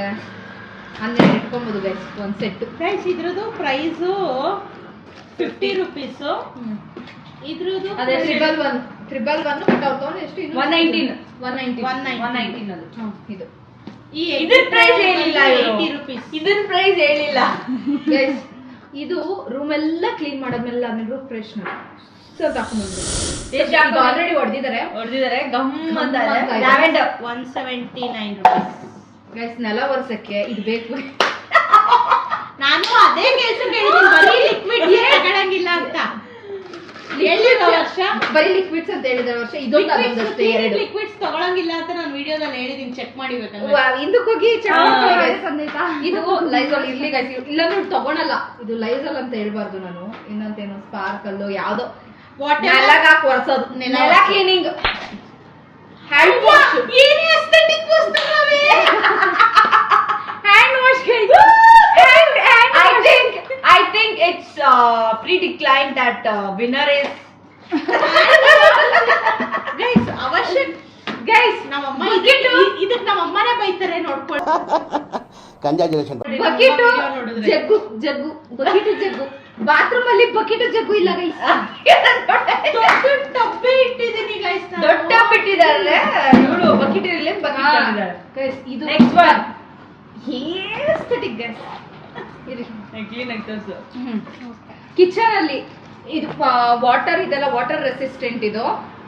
12 ಇಟ್ಕೊಬಹುದು ಗೈಸ್ ಒಂದ್ ಸೆಟ್. ಗೈಸ್ ಇದ್ರದ್ದು ಪ್ರೈಸು 50 ರೂಪೀಸ್. ಇದ್ರದ್ದು ಅದೇ ಟ್ರಿಬಲ್ ಒನ್ ಬಟ್ ಅವ್ರು ತಗೊಂಡು ಎಷ್ಟು? 119 ಅದು. ಇದು ಇದರ ಪ್ರೈಸ್ ಹೇಳಿಲ್ಲ, 80 ರೂಪೀಸ್. ಇದರ ಪ್ರೈಸ್ ಹೇಳಿಲ್ಲ ಗೈಸ್. ಇದು ರೂಮ್ ಎಲ್ಲ ಕ್ಲೀನ್ ಮಾಡಾದ್ಮೇಲೆ ಆಮೇಲೆ ರೂಮ್ ಫ್ರೆಶ್ನರ್ ಸ್ವಲ್ಪ ಹಾಕೊಂಡ್ಬಂದ್ರು. ಆಲ್ರೆಡಿ ಹೊಡೆದಿದ್ದಾರೆ ಗಮ್ ಅಂತ. Lavender 179 rupees. ಗೈಸ್, ನೆಲ ಒರೆಸಕ್ಕೆ ಇದು ಬೇಕು. ನಾನು ಅದೇ ಕೆಲಸ ಹೇಳಿದ್ದೀನಿ, ಬರೀ ಲಿಕ್ವಿಡ್ ತಗೊಳಂಗಿಲ್ಲ ಅಂತ ಹೇಳಿದ ವರ್ಷ. ಬರೀ ಲಿಕ್ವಿಡ್ಸ್ ಅಂತ ಹೇಳಿದ ವರ್ಷ. ಇದೊಂದು ಅದೊಂದಷ್ಟೇ, ಎರಡು ಲಿಕ್ವಿಡ್ಸ್ ತಗೊಳಂಗಿಲ್ಲ ಅಂತ ನಾನು ವಿಡಿಯೋದಲ್ಲಿ ಹೇಳಿದೀನಿ, ಚೆಕ್ ಮಾಡಿ ಬೇಕಾದ್ರೆ. ಹಿಂದಕ್ಕೆ ಹೋಗಿ ಇದು ಲೈಸಾಲ್ ಇರ್ಲಿ ಗೈಸ್, ಇಲ್ಲಾಂದ್ರೆ ತಗೊಳಲ್ಲ. ಇದು ಲೈಸಾಲ್ ಅಂತ ಹೇಳ್ಬಾರ್ದು ನಾನು, ಇನ್ನೊಂದೇನೋ ಸ್ಪಾರ್ಕಲ್ ಯಾವ್ದೋ ನೆಲಗಾಕ್ ಒರೆಸೋದು, ನೆಲ ಕ್ಲೀನಿಂಗ್, ಹ್ಯಾಂಡ್ ವಾಶ್. ಏನೇ ಅಸ್ಥೆಟಿಕ್ ವಸ್ತುಗಳೇ, hand wash. I think it's pre-declined that winner is guys. ಅವಶ್ಯ ಗೈಸ್, ನಮ್ಮಮ್ಮ ಇದಕ್ಕೆ ನಮ್ಮಮ್ಮನೇ ಬೈತಾರೆ ನೋಡ್ಕೊಳ್ಳಿ. Bucket jug bucket jug. Bathroom ಅಲ್ಲಿ ಬಕೆಟ್ ಜಗ್ಗು ಇಲ್ಲ ಗೈಸ್. ಡಬ್ಬೆ ಇಟ್ಟಿದ್ದೀನಿ ಗೈಸ್, ದೊಡ್ಡ ಬಿಟ್ಟಿದ್ದಾರೆ ಇವಳು. ಬಕೆಟ್ ಇರಲಿ, ಬಕೆಟ್ ತಂದಿದ್ದಾರೆ ಗೈಸ್. ಇದು next one aesthetic guys. Kitchen ಅಲ್ಲಿ ಇದು ವಾಟರ್, ಇದೆಲ್ಲ ವಾಟರ್ ರೆಸಿಸ್ಟೆಂಟ್. ಇದು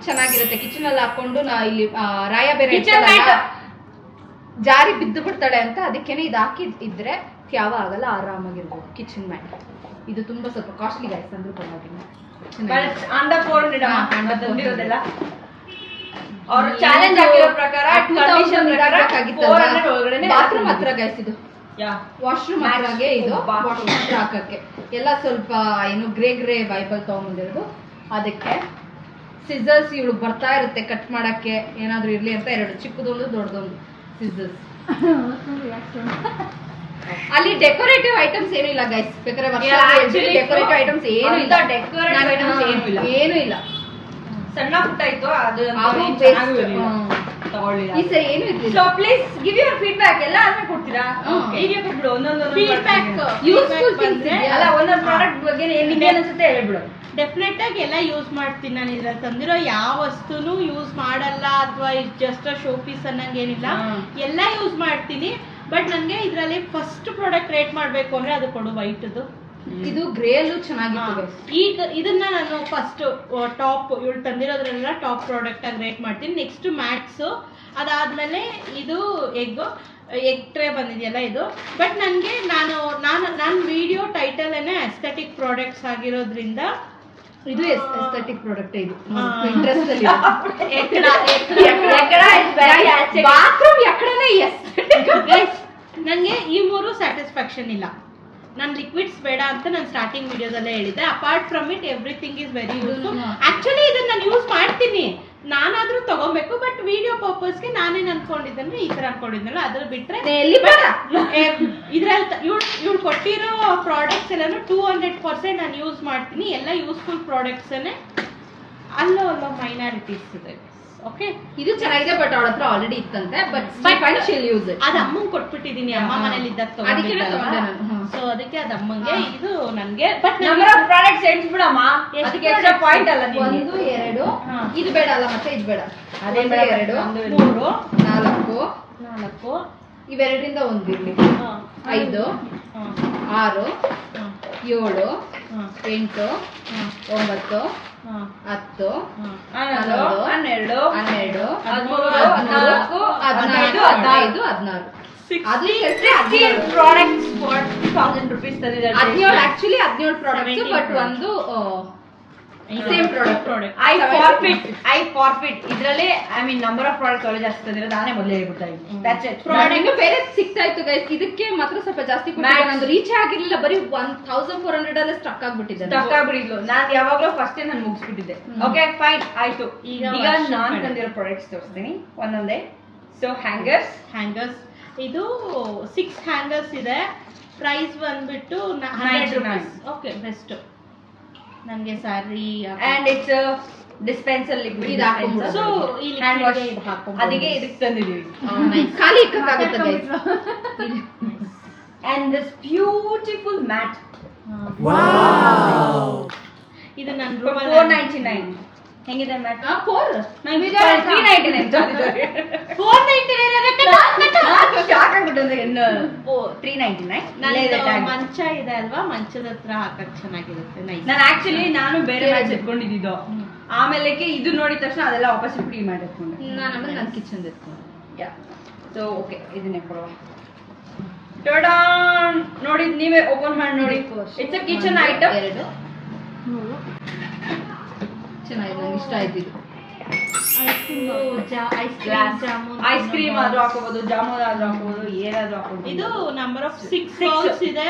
ಚೆನ್ನಾಗಿರುತ್ತೆ ಕಿಚನ್ ಅಲ್ಲಿ ಹಾಕೊಂಡು. ಇಲ್ಲಿ ರಾಯ ಬೇರೆ ಜಾರಿ ಬಿದ್ದು ಬಿಡ್ತಾಳೆ ಅಂತ ಅದಕ್ಕೇನೆ ಇದು ಹಾಕಿ ಇದ್ರೆ ಯಾವ ಆಗಲ್ಲ, ಆರಾಮಾಗಿರ್ಬೋದು. ಕಿಚನ್ ಮ್ಯಾಟ್ ಇದು ತುಂಬಾ ಸ್ವಲ್ಪ ಕಾಸ್ಟ್ಲಿ ಗೈಸ್, ಅಂದ್ರೂ ಪರವಾಗಿಲ್ಲ. ಅಂಡರ್ 400 ತಂದಿರೋದೆಲ್ಲ ಅವರು ಚಾಲೆಂಜ್ ಆಗಿರೋ ಪ್ರಕಾರ ಬಾತ್ರೂಮ್ ಹತ್ರ ಗೈಸ್. ಇದು ವಾಶ್ರೂಮ್ ಹತ್ರಗೆ, ಇದು ವಾಶ್ರೂಮ್ ಹತ್ರ ಹಾಕಕ್ಕೆ ಎಲ್ಲ ಸ್ವಲ್ಪ ಏನು ಗ್ರೇ ಬೈಬಲ್ ತಗೊಂಡ್ಬಂದಿರೋದು. ಅದಕ್ಕೆ ಸಿಸರ್ಸ್ ಇವಳು ಬರ್ತಾ ಇರುತ್ತೆ ಕಟ್ ಮಾಡಕ್ಕೆ, ಏನಾದ್ರು ಇರ್ಲಿ ಅಂತ. ಎರಡು ಚಿಕ್ಕದೊಂದು ದೊಡ್ಡದೊಂದು ಸಿಸರ್ಸ್. ಅಲ್ಲಿ ಡೆಕೋರೇಟಿವ್ ಐಟಮ್ಸ್ ಏನೂ ಇಲ್ಲ ಗೈಸ್. ಬೇಕಾದ್ರೆ ಡೆಕೋರೇಟಿವ್ ಐಟಮ್ಸ್ ಏನೂ ಇಲ್ಲ, ಏನು ಇಲ್ಲ. ಸಣ್ಣ ಪುಟ್ಟ ಇತ್ತು, ಅದು ತಗೊಳ್ಳಿಲ್ಲ ಈ ಸರಿ ಏನು ಇರ್ಲಿಲ್ಲ. So please give your feedback. ಎಲ್ಲ ಆದ್ಮೇಲೆ ಕೊಡ್ತೀರಾ? ಈಗಲೇ ಕೊಟ್ಬಿಡು. ಒಂದೊಂದು ಫೀಡ್ಬ್ಯಾಕ್ ಯೂಸ್ಫುಲ್ ಥಿಂಗ್ಸ್ ಅಲ್ಲ, ಒಂದೊಂದು ಪ್ರಾಡಕ್ಟ್ ಬಗ್ಗೆ ನಿಮ್ಗೆ ಏನು ಅನ್ಸುತ್ತೆ ಹೇಳ್ಬಿಡು. ಡೆಫಿನೆಟ್ ಆಗಿ ಎಲ್ಲ ಯೂಸ್ ಮಾಡ್ತೀನಿ. ನಾನು ಇದ್ರಲ್ಲಿ ತಂದಿರೋ ಯಾವ ವಸ್ತುನು ಯೂಸ್ ಮಾಡಲ್ಲ ಅಥವಾ ಜಸ್ಟ್ ಶೋ ಪೀಸ್ ಅನ್ನಂಗೇನಿಲ್ಲ, ಎಲ್ಲ ಯೂಸ್ ಮಾಡ್ತೀನಿ. ಬಟ್ ನನಗೆ ಇದರಲ್ಲಿ ಫಸ್ಟ್ ಪ್ರಾಡಕ್ಟ್ ರೇಟ್ ಮಾಡಬೇಕು ಅಂದ್ರೆ ಅದು ಕೊಡು ವೈಟ್ದು. ಇದು ಗ್ರೇಲು ಚೆನ್ನಾಗಿತ್ತು. ಈಗ ಇದನ್ನ ನಾನು ಫಸ್ಟ್ ಟಾಪ್ ಇವಳು ತಂದಿರೋದ್ರೆಲ್ಲ ಟಾಪ್ ಪ್ರಾಡಕ್ಟ್ ಆಗಿ ರೇಟ್ ಮಾಡ್ತೀನಿ. ನೆಕ್ಸ್ಟ್ ಮ್ಯಾಟ್ಸ್, ಅದಾದ್ಮೇಲೆ ಇದು ಎಗ್ ಟ್ರೇ ಬಂದಿದೆಯಲ್ಲ ಇದು. ಬಟ್ ನನಗೆ ನಾನು ವಿಡಿಯೋ ಟೈಟಲ್ ಎಸ್ಥೆಟಿಕ್ ಪ್ರಾಡಕ್ಟ್ಸ್ ಆಗಿರೋದ್ರಿಂದ ಇದು ಎಸ್ಥೆಟಿಕ್ ಪ್ರಾಡಕ್ಟ್. ಇದು ಇಂಟ್ರೆಸ್ಟ್ ಅಲ್ಲಿ ಬಾತ್ರೂಮ್ ಎಕಡನೇ ನನಗೆ ಈ ಮೂರು ಸ್ಯಾಟಿಸ್ಫ್ಯಾಕ್ಷನ್ ಇಲ್ಲ. ನಾನು ಲಿಕ್ವಿಡ್ಸ್ ಬೇಡ ಅಂತ ನಾನು ಸ್ಟಾರ್ಟಿಂಗ್ ವಿಡಿಯೋದಲ್ಲೇ ಹೇಳಿದ್ದೆ. Apart from it everything is very useful. Actually ಇದನ್ನ ನಾನು ಯೂಸ್ ಮಾಡ್ತೀನಿ, ನಾನಾದ್ರೂ ತಗೋಬೇಕು. ಬಟ್ ವಿಡಿಯೋ ಪರ್ಪಸ್ಗೆ ನಾನೇನು ಅನ್ಕೊಂಡಿದ್ದಂದ್ರೆ ಈ ತರ ಅನ್ಕೊಂಡಿದ್ನಲ್ಲ, ಅದ್ರ ಬಿಟ್ರೆ ಇದ್ರಲ್ಲಿ ಇವ್ಳು ಕೊಟ್ಟಿರೋ ಪ್ರಾಡಕ್ಟ್ಸ್ ಎಲ್ಲಾನು 200% ನಾನು ಯೂಸ್ ಮಾಡ್ತೀನಿ. ಎಲ್ಲ ಯೂಸ್ಫುಲ್ ಪ್ರಾಡಕ್ಟ್ಸ್ ಅಲ್ಲೋ ಮೈನಾರಿಟೀಸ್ ಇದೆ. ಓಕೆ, ಇದು ಚೆನ್ನಾಗಿದೆ. ಬಟ್ ಅವಳ ಹತ್ರ ಆಲ್ರೆಡಿ ಇತ್ತಂತೆ. ಬಟ್ ಯೂಸ್ ಅದು ಅಮ್ಮಂಗೆ ಕೊಟ್ಬಿಟ್ಟಿದೀನಿ. ಅಮ್ಮ ಮನೇಲಿ ಇದ್ದಾಗ ಸೊ ಅದಕ್ಕೆ ಅದು ಅಮ್ಮಂಗೆ, ಇದು ನನ್ಗೆ. ಬಟ್ ನಂಬರ್ ಆಫ್ ಪ್ರಾಡಕ್ಟ್ಸ್ ಎಣಿಸ್ಬಿಡಮ್ಮ, ಅದಕ್ಕೆ ಎಕ್ಸ್ಟ್ರಾ ಪಾಯಿಂಟ್ ಅಲ್ಲ. 1 2 ಇದು ಬೇಡ ಅಲ್ಲ, ಮತ್ತೆ ಇದು ಬೇಡ. ಅದೇ 2 3 4 ಇವೆರಡರಿಂದ ಒಂದು ಇರ್ಲಿ. 5 6 7 8 9 10 11 12 13 14 15 16 ಪ್ರಾಡಕ್ಟ್ಸ್ ಫಾರ್ 1000 ರೂಪೀಸ್ ತಂದಿದ್ದಾರೆ. 17 ಆಕ್ಚುಲಿ 17 ಪ್ರಾಡಕ್ಟ್ಸ್. ಬಟ್ ಒಂದು ಸೇಮ್ ಪ್ರಾಡಕ್ಟ್. ಐ ಫಾರ್ಫಿಟ್ ಇದರಲ್ಲಿ I mean number of product ಒಳ್ಳೆ ಜಾಸ್ತಿ ತಂದಿರೋದು ನಾನೇ ಮೊದಲೇ ಹೇಳ್ಬಿಡ್ತಾ ಇದ್ದೀನಿ. That's it. ಪ್ರಾಡಕ್ಟ್ ಬೇರೆ ಸಿಗ್ತಾ ಇತ್ತು ಗೈಸ್, ಇದಕ್ಕೆ ಮಾತ್ರ ಸ್ವಲ್ಪ ಜಾಸ್ತಿ ಕೊಟ್ಟಿದ್ದೆ. ನಂದು ರೀಚ್ ಆಗಿರ್ಲಿಲ್ಲ, ಬರೀ 1400 ಅಲ್ಲೇ ಸ್ಟಕ್ ಆಗ್ಬಿಟ್ಟಿದ್ಲು. ನಾನು ಯಾವಾಗಲೂ ಫಸ್ಟ್ ನಾನು ಮುಗಿಸ್ಬಿಟ್ಟಿದ್ದೆ. ಓಕೆ ಫೈನ್ ಆಯ್ತು. ಈಗ ನಾನು ತಂದಿರೋ ಪ್ರಾಡಕ್ಟ್ಸ್ ತೋರಿಸ್ತೀನಿ ಒಂದೊಂದೇ. ಸೊ ಹ್ಯಾಂಗರ್ಸ್ ಇದು 6 ಹ್ಯಾಂಗರ್ಸ್ ಇದೆ. ಪ್ರೈಸ್ ಬಂದ್ಬಿಟ್ಟು 100 ರೂಪೀಸ್. Okay, best. ನನಗೆ sorry and it's dispenser liquid. ಇದು ಹಾಕೊಂಡ್ಬಿಡು. ಸೊ ಈ ಹ್ಯಾಂಡ್ ವಾಶ್ ಅದಕ್ಕೆ ಇದಕ್ಕೆ ತಂದಿದ್ದೀವಿ. ಖಾಲಿ ಇಕ್ಕಕ್ಕಾಗುತ್ತೆ guys. And this beautiful mat. Wow, ಇದು ನನ್ನ ರೂಮಲ್ಲಿ 499 ಹೆಂಗಿದೆ ಮ್ಯಾಟ್? 399 ಮಂಚ ಇದೆ ಅಲ್ವಾ, ಮಂಚದ ಹತ್ರ ಹಾಕಕ್ ಚೆನ್ನಾಗಿರುತ್ತೆ. ನಾನು ಆಕ್ಚುಲಿ ಬೇರೆ ಮ್ಯಾಚ್ ಎತ್ಕೊಂಡಿದ್ದು. ಆಮೇಲೆ ಇದು ನೋಡಿದ ತಕ್ಷಣ ಅದೆಲ್ಲ ವಾಪಸ್ ಇಟ್ಟು ಮಾಡಿ ಎತ್ಕೊಂಡೆ. ಆಮೇಲೆ ನಾನು ಕಿಚನ್ ಎತ್ಕೊಂಡೆ. ಸೊ ಓಕೆ, ಇದನ್ನೇ ಕೊಡುವ. ನೋಡಿದ್ ನೀವೇ ಓಪನ್ ಮಾಡಿ ನೋಡಿ. It's a kitchen item. 2 ಚೆನ್ನಾಗಿದೆ, ನಂಗೆ ಇಷ್ಟ ಆಯ್ತು ಇದು. ಐಸ್ ಕ್ರೀಮ್ ಆದ್ರೂ ಹಾಕೋಬಹುದು, ಜಾಮೂನ್ ಆದ್ರೂ ಹಾಕೋಬಹುದು, ಏನಾದ್ರೂ ಹಾಕೋಬಹುದು. ಇದು ನಂಬರ್ ಆಫ್ 6 ಬೌಲ್ಸ್ ಇದೆ.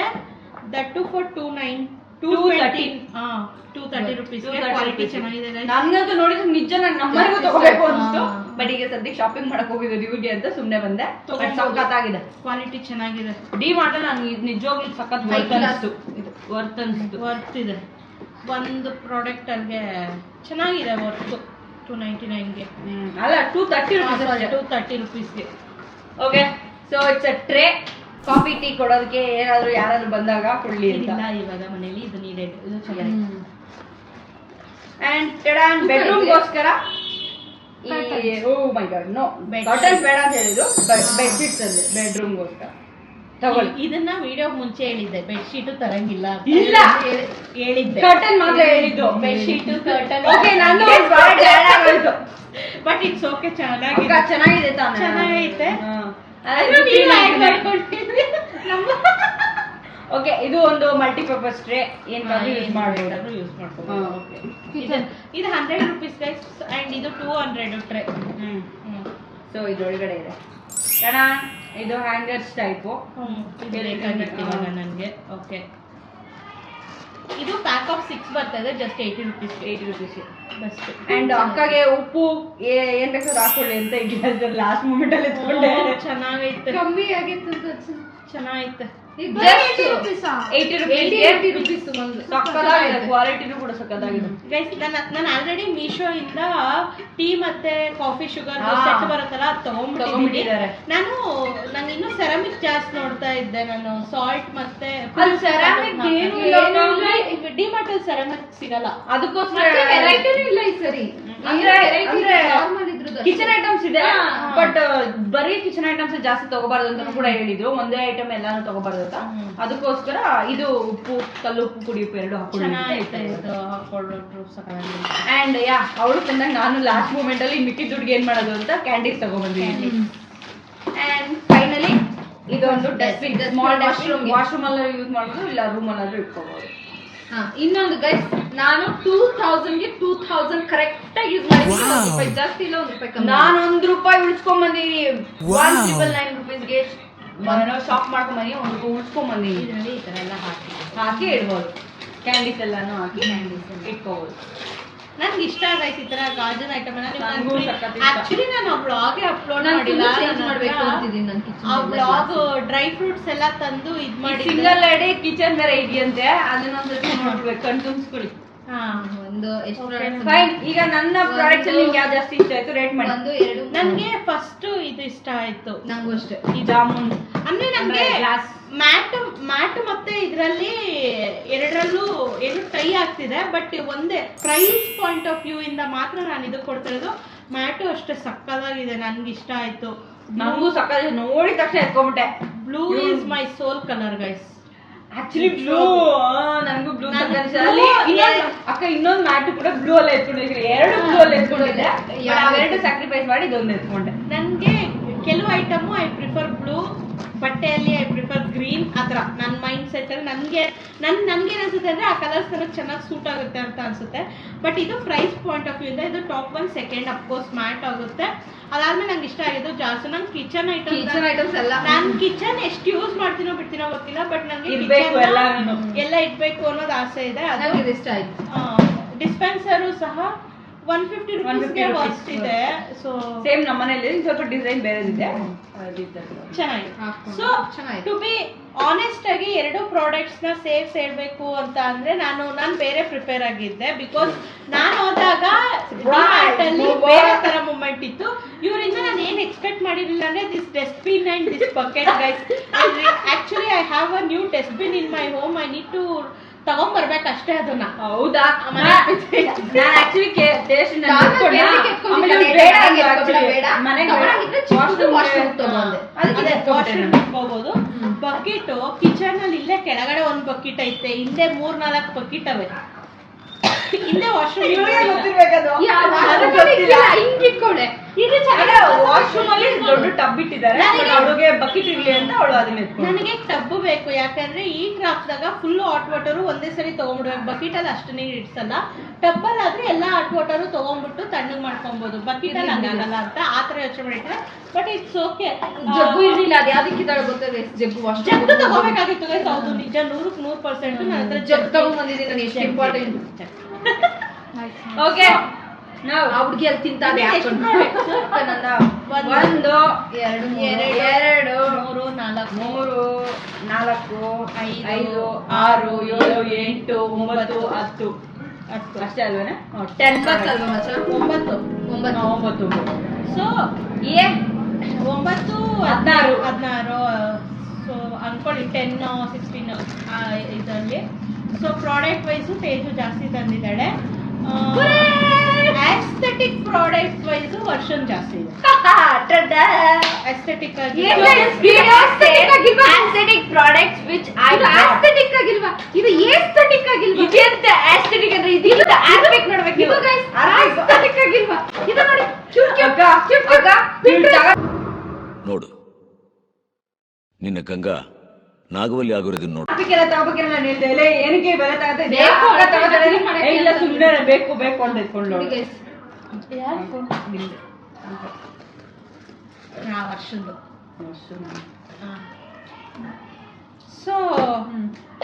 That too for 230 rupees. Quality ಚೆನ್ನಾಗಿದೆ. ನನ್ಗಂತೂ ನೋಡಿದ್ರೆ ನಿಜ ನಂಗೆ ನಮ್ಮನೆಗೂ ತಗೋಬೇಕು ಅನಿಸ್ತು. ಬಟ್ ಈಗ ಸದ್ಯಕ್ಕೆ ಶಾಪಿಂಗ್ ಮಾಡಕ್ ಹೋಗಿದ್ದು ಇವ್ರಿಗೆ ಅಂತ ಸುಮ್ಮನೆ ಬಂದೆ. ಸಖತ್ತಾಗಿದೆ, ಕ್ವಾಲಿಟಿ ಚೆನ್ನಾಗಿದೆ. ಡಿ ಮಾರ್ಟ್ ನಂಗೆ ನಿಜವಾಗ್ಲೂ ಸಖತ್ ವರ್ತ್ ಇದೆ. ಒಂದು ಪ್ರಾಡಕ್ಟ್ ಅಲ್ಲಿಗೆ ಚೆನ್ನಾಗಿದೆ. ವರ್ತ್ 299ಗೆ ಅಲ್ಲ 230 ರೂಪೀಸ್ಗೆ. Okay, so it's a tray. Coffee tea ಕೊಡೋದಕ್ಕೆ ಏನಾದ್ರು ಯಾರಾದ್ರೂ ಬಂದಾಗ ಕೊಡ್ಲಿ ಅಂತ. ಇವಾಗ ಮನೇಲಿ ಇದು ನೀಡೆಡ್. ಇದು ಚೆನ್ನಾಗಿದೆ. ಅಂಡ್ ಬೆಡ್ರೂಮ್ಗೋಸ್ಕರ oh my god, no curtains ಬೇಡ ಅಂತ ಹೇಳಿದ್ರು. ಬೆಡ್ಶೀಟ್ಸ್ ಅಂದೆ ಬೆಡ್ರೂಮ್ಗೋಸ್ಕರ ತಗೊಳ್ಳಿ. ಇದನ್ನ ವಿಡಿಯೋ ಮುಂಚೆ ಹೇಳಿದ್ದೆ, ಬೆಡ್ಶೀಟು ತರಂಗಿಲ್ಲ. ಇಲ್ಲ, ಹೇಳಿದ್ದೆ, ಕರ್ಟನ್ ಮಾತ್ರ ಹೇಳಿದ್ದು. Bedsheet curtain. ಓಕೆ, ನಾನು ಬಟ್ ಇಟ್ಸ್ ಓಕೆ, ಚೆನ್ನಾಗಿದೆ ತಾನೆ, ಚೆನ್ನಾಗೈತೆ. ಓಕೆ, ಇದು ಒಂದು ಮಲ್ಟಿಪರ್ಪಸ್ ಟ್ರೇ. ಏನಾದ್ರೂ ಯೂಸ್ ಮಾಡ್ಬೋದು. ಇದು 100 ರೂಪೀಸ್ ಗೈಸ್. ಅಂಡ್ ಇದು 200 ಟ್ರೇ. ಸೊ ಇದ್ರೊಳಗಡೆ ಇದೆ ಇದು ಹ್ಯಾಂಗರ್ಸ್ ಟೈಪು. ನನಗೆ ಓಕೆ, ಇದು ಪ್ಯಾಕ್ ಆಫ್ 6 ಬರ್ತದೆ. Just 80 rupees. ಬೆಸ್ಟ್. ಅಂಡ್ ಅಕ್ಕಗೆ ಉಪ್ಪು ಏನ್ ಬೇಕಾದ್ರೂ ಹಾಕೊಳ್ಳಿ ಅಂತ ಈಗ ಲಾಸ್ಟ್ ಮೂಮೆಂಟ್ ಅಲ್ಲಿ ಎತ್ಕೊಂಡೆ. ಚೆನ್ನಾಗೈತೆ, ಕಮ್ಮಿ ಆಗಿತ್ತು, ಚೆನ್ನಾಗೈತೆ. 80 rupees ಒಂದು ಸಕ್ಕತ್ತಾಗಿದೆ, ಕ್ವಾಲಿಟಿನೂ ಕೂಡ ಸಕ್ಕತ್ತಾಗಿದೆ. ಗೈಸ್ ನಾನು ಆಲ್ರೆಡಿ ಮೀಶೋ ಇಂದ ಟೀ ಮತ್ತೆ ಕಾಫಿ ಶುಗರ್ ಸೆಟ್ ಬರುತ್ತಲ್ಲ ತಗೊಂಡ್ಬಿಟ್ಟಿದ್ದಾರೆ. ನಾನು ಇನ್ನು ಸೆರಾಮಿಕ್ ಜಾಸ್ತಿ ನೋಡ್ತಾ ಇದ್ದೆ. ನಾನು ಸಾಲ್ಟ್ ಮತ್ತೆ ಸೆರಾಮಿಕ್ ಡಿಮಾರ್ಟ್ ಅಲ್ಲಿ ಸೆರಾಮಿಕ್ ಸಿಗಲ್ಲ, ಅದಕ್ಕೋಸ್ಕರ ವೆರೈಟಿನೂ ಇಲ್ಲ ಈ ಸರಿ. ಅಂದ್ರೆ ಕಿಚನ್ ಐಟಮ್ಸ್ ಇದೆ, ಬಟ್ ಬರೀ ಕಿಚನ್ ಐಟಮ್ಸ್ ಜಾಸ್ತಿ ತಗೋಬಾರ್ದು ಅಂತ ಕೂಡ ಹೇಳಿದ್ರು. ಒಂದೇ ಐಟಮ್ ಎಲ್ಲಾನು ತಗೋಬಾರ್ದು ಅಂತ. ಅದಕ್ಕೋಸ್ಕರ ಇದು ಉಪ್ಪು, ಕಲ್ಲು ಉಪ್ಪು, ಕುಡಿ ಉಪ್ಪು ಎರಡು ಅಂಡ್ ಯಾ ಅವಳು ಬಂದಾಗ ನಾನು ಲಾಸ್ಟ್ ಮೂಮೆಂಟ್ ಅಲ್ಲಿ ಮಿಕ್ಕಿದ ದುಡ್ಡಿಗೆ ಏನ್ ಮಾಡೋದು ಅಂತ ಕ್ಯಾಂಡೀಸ್ ತಗೊಂಡ್ಬಂದಿದ್ದೀನಿ. ಅಂಡ್ ಫೈನಲಿ ಇದೊಂದು ಡಸ್ಟ್ಬಿನ್, ಸ್ಮಾಲ್ ವಾಶ್ರೂಮ್ ಅಲ್ಲಿ ಯೂಸ್ ಮಾಡ್ಬೋದು, ಇಲ್ಲ ರೂಮ್ ಅಲ್ಲಾದ್ರೂ ಇಟ್ಕೋಬಹುದು. ಇನ್ನೊಂದು ಗೈಸ್, ನಾನು 2000ಗೆ 2000 ಕರೆಕ್ಟ್ ಆಗಿ ಯೂಸ್ ಮಾಡಿದ್ದೀನಿ. ಜಾಸ್ತಿ ಇಲ್ಲ, ₹1 ನಾನು ₹1 ಉಳಿಸ್ಕೊಂಡ್ ಬಂದೀನಿ. 1,999 rupeesಗೆ ಶಾಪ್ ಮಾಡ್ಕೊಂಡ್ ಬಂದಿ, ₹1 ಉಳಿಸ್ಕೊಂಡ್ ಬಂದೀನಿ. ಇದರಲ್ಲಿ ಈ ತರ ಎಲ್ಲ ಹಾಕಿ ಇಡ್ಬೋದು, ಕ್ಯಾಂಡೀಸ್ ಎಲ್ಲಾನು ಹಾಕಿ ಇಟ್ಕೋಬಹುದು. ನನ್ಗೆ ಇಷ್ಟ ಆಗೈತೆ ಈ ತರ ಗಾಜನ್ ಐಟಮ್. ನಂಗೂ ಸಖತ್ ಇಷ್ಟ. ಆಕ್ಚುಲಿ ನಾನು ಆ ಬ್ಲಾಗ್ ಅಪ್ಲೋಡ್ ಮಾಡಿಲ್ಲ, ಮಾಡ್ಬೇಕು ಅಂತಿದ್ದೀನಿ ನನ್ನ ಕಿಚನ್. ಆ ಬ್ಲಾಗ್ ಡ್ರೈ ಫ್ರೂಟ್ಸ್ ಎಲ್ಲ ತಂದು ಇದ್ ಮಾಡಿ ಸಿಂಗಲ್ ಲೇಡಿ ಕಿಚನ್ ಬೇರೆ ಇದೆಯಂತೆ, ಅದನ್ನೊಂದ್ಸತಿ ನೋಡ್ಬೇಕು, ಕಣ್ ತುಂಬಿಸ್ಕೊಳ್ಳಿ. ಒಂದು ಎಷ್ಟು ಫೈನ್. ಈಗ ನನ್ನ ಪ್ರಾಡಕ್ಟ್ಸ್ ಅಲ್ಲಿ ನಿಮ್ಗೆ ಯಾವ್ದು ಜಾಸ್ತಿ ಇಷ್ಟ ಆಯ್ತು ರೇಟ್ ಮಾಡಿ. 1 2 ನನ್ಗೆ ಫಸ್ಟ್ ಇದು ಇಷ್ಟ ಆಯ್ತು, ನಂಗೂ ಅಷ್ಟೇ. ಈ ಜಾಮೂನ್. ಅಂದ್ರೆ ನನ್ಗೆ ಮ್ಯಾಟ್ ಮತ್ತೆ ಇದ್ರಲ್ಲಿ ಎರಡರಲ್ಲೂ ಏನು ಟ್ರೈ ಆಗ್ತಿದೆ, ಬಟ್ ಒಂದೇ ಪ್ರೈಸ್ ಪಾಯಿಂಟ್ ಆಫ್ ವ್ಯೂ ಇಂದ ಮಾತ್ರ ನಾನು ಇದು ಕೊಡ್ತಿರೋದು. ಮ್ಯಾಟು ಅಷ್ಟೇ ಸಕ್ಕದಾಗಿದೆ, ನನ್ಗೆ ಇಷ್ಟ ಆಯ್ತು. ನಂಗೂ ಸಕ್ಕತ್ ನೋಡಿದ ತಕ್ಷಣ ಎತ್ಕೊಂಡ್ಬಿಟ್ಟೆ. Blue is my soul colour guys. Actually blue, ನಂಗೂ ಬ್ಲೂ ಅಕ್ಕ. ಇನ್ನೊಂದು ಮ್ಯಾಟ್ ಕೂಡ ಬ್ಲೂ ಅಲ್ಲ ಎತ್ಕೊಂಡಿದ್ರೆ, 2 ಬ್ಲೂ ಅಲ್ಲಿ ಎತ್ಕೊಂಡಿದ್ದೆ. ಅವೆರಡು ಸ್ಯಾಕ್ರಿಫೈಸ್ ಮಾಡಿ ಇದೊಂದು ಎತ್ಕೊಂಡೆ. ನನ್ಗೆ ಕೆಲವು ಐಟಮು ಐ ಪ್ರಿಫರ್ ಬ್ಲೂ, ಬಟ್ಟೆಯಲ್ಲಿ ಐ ಪ್ರಿಫರ್ ಗ್ರೀನ್. ಆ ಥರ ನನ್ನ ಮೈಂಡ್ ಸೆಟ್ ಅಲ್ಲಿ ನನ್ಗೆ ಏನಿಸುತ್ತೆ ಅಂದ್ರೆ ಆ ಕಲರ್ಸ್ ನನಗೆ ಚೆನ್ನಾಗಿ ಸೂಟ್ ಆಗುತ್ತೆ ಅಂತ ಅನ್ಸುತ್ತೆ. ಬಟ್ ಇದು ಪ್ರೈಸ್ ಪಾಯಿಂಟ್ ಆಫ್ ವ್ಯೂ ಇಂದ ಇದು ಟಾಪ್ 1, ಸೆಕೆಂಡ್ ಅಫ್ಕೋರ್ಸ್ ಮ್ಯಾಟ್ ಆಗುತ್ತೆ. ಅದಾದ್ಮೇಲೆ ನಂಗೆ ಇಷ್ಟ ಆಗಿದ್ದು ಜಾಸ್ತಿ ನಂಗೆ ಕಿಚನ್ ಐಟಮ್ಸ್ ಎಲ್ಲ. ನಾನು ಕಿಚನ್ ಎಷ್ಟು ಯೂಸ್ ಮಾಡ್ತೀನೋ ಬಿಡ್ತೀನೋ ಗೊತ್ತಿಲ್ಲ, ಬಟ್ ನಂಗೆ ಎಲ್ಲ ಇಡ್ಬೇಕು ಅನ್ನೋದು ಆಸೆ ಇದೆ. ಅದು ಇಷ್ಟ ಆಯ್ತು. ಡಿಸ್ಪೆನ್ಸರು ಸಹ 150 rupeesಗೆ ವರ್ಸ್ಟ್ ಇದೆ. ಸೊ ಸೇಮ್ ನಮ್ಮನೇಲಿ ಸ್ವಲ್ಪ ಡಿಸೈನ್ ಬೇರೆ ಇದೆ, ಚೆನ್ನಾಗಿದೆ. ಸೊ ಟು ಬಿ ಆನೆಸ್ಟ್ ಆಗಿ 2 ಪ್ರಾಡಕ್ಟ್ಸ್ ನ ಸೇರ್ಬೇಕು ಅಂತ ಅಂದ್ರೆ ನಾನು ಬೇರೆ ಪ್ರಿಪೇರ್ ಆಗಿದ್ದೆ. ಬಿಕಾಸ್ ನಾನು ಹೋದಾಗ ಬೇರೆ ತರ ಮೂಮೆಂಟ್ ಇತ್ತು. ಇವರಿಂದ ನಾನು ಏನ್ ಎಕ್ಸ್ಪೆಕ್ಟ್ ಮಾಡಿರಲಿಲ್ಲ ಅಂದ್ರೆ this dustbin and this bucket guys. Actually I have a new dustbin in my home. I need to ತಗೊಂಡ್ಬರ್ಬೇಕಷ್ಟೇ ಅದನ್ನ. ಹೌದಾ? ನಾನು ಆಕ್ಚುಲಿ ಟೇಸ್ಟ್ ಹೋಗ್ಬೋದು. ಬಕೆಟ್ ಕಿಚನ್ ಅಲ್ಲಿ ಇಲ್ಲೇ ಕೆಳಗಡೆ ಒಂದು ಬಕೆಟ್ ಐತೆ, ಹಿಂದೆ 3-4 ಬಕೆಟ್ ಅವೆ. ಹಿಂದೆ ವಾಶ್ರೂಮ್ ವಾಶ್ರೂಮ್ ಅಲ್ಲಿ ದೊಡ್ಡ ಟಬ್ ಇಟ್ಟಿದ್ದಾರೆ, ಅವಳಿಗೆ ಬಕೆಟ್ ಇರ್ಲಿ ಅಂತ ಅವಳು ಅದನ್ನ ನನಗೆ ಟಬ್ ಬೇಕು. ಯಾಕಂದ್ರೆ ಈ ಕ್ರಾಫ್ಟ್ದಾಗ ಫುಲ್ ಹಾಟ್ ವಾಟರ್ ಒಂದೇ ಸರಿ ತಗೊಂಡ್ಬಿಡ್ಬೇಕು. ಬಕೆಟ್ ಅಲ್ಲಿ ಅಷ್ಟು ನೀರು ಇಡ್ಸಲ್ಲ. ಟಬ್ ಅಲ್ಲಿ ಆದ್ರೆ ಎಲ್ಲಾ ಹಾಟ್ ವಾಟರ್ ತಗೊಂಡ್ಬಿಟ್ಟು ತಣ್ಣಗ್ ಮಾಡ್ಕೊಬಹುದು. ಬಕೆಟ್ ಅಲ್ಲಿ ಹಂಗಾಗಲ್ಲ ಅಂತ ಆತರ ಯೋಚನೆ ಮಾಡಿದ್ರೆ. But it's okay. ಜಗ್ಗು ಇರ್ಲಿಲ್ಲ, ಅದು ಯಾವ್ದಕ್ಕಿದ್ದಾಳೆ ಗೊತ್ತದೆ? ಜಗ್ಗು ತಗೋಬೇಕಾಗಿತ್ತು ಗೈಸ್. ಹೌದು, ನಿಜ 100% ನನ್ನ ಹತ್ರ ಜಗ್ಗು ತಗೊಂಡ್ಬಂದಿದ್ದೀನಿ ನಾನು. ಎಷ್ಟು ಇಂಪಾರ್ಟೆಂಟ್. ಓಕೆ, ಆ ಹುಡುಗಿ ಅಲ್ಲಿ ತಿಂತಾನೆ. 1 2 3 4 5 6 7 8 9 10 ಅಷ್ಟೇ ಅಲ್ವೇನೆ? 10 ಅಲ್ವಾ ಮಚ್ಚ? 9. ಸೊ 9 16 ಸೊ ಅನ್ಕೊಳ್ಳಿ 10 16 ಇದರಲ್ಲಿ. ಸೊ ಪ್ರಾಡಕ್ಟ್ ವೈಸು ತೇಜು ಜಾಸ್ತಿ ತಂದಿದ್ದಾಳೆ. ಆಸ್ಥೆಟಿಕ್ ಪ್ರಾಡಕ್ಟ್ ವೈಸ್ ವರ್ಷನ್ ಜಾಸ್ತಿ ಇದೆ. ಆಸ್ಥೆಟಿಕ್ ಆಗಿ aesthetic products which I aesthetic ಆಗಿಲ್ವಾ? ಇದು ಏಸ್ಥೆಟಿಕ್ ಆಗಿಲ್ವಾ? ಇದೆಂತ ಆಸ್ಥೆಟಿಕ್ ಅಂದ್ರೆ ಇದು ಆರ್ಬಿಕ್ ನೋಡ್ಬೇಕು ನೀವು. ಆಸ್ಥೆಟಿಕ್ ಆಗಿಲ್ವಾ? ಇದು ನೋಡಿ ನೋಡು, ನಿನ್ನ ಗಂಗಾ ನಾಗವಲ್ಲಿ ಆಗಿರೋದನ್ನ ನೋಡು. ತಗೋಬೇಕಿಲ್ಲ ನಾನು ಹೇಳ್ದೆ, ಏನಕ್ಕೆ ಬೆಲೆ ತಗೋತಾ ಇಲ್ಲ, ಸುಮ್ಮನೆ ಬೇಕು ಅಂತ ಇಟ್ಕೊಂಡು ವರ್ಷದ್ದು. ಸೊ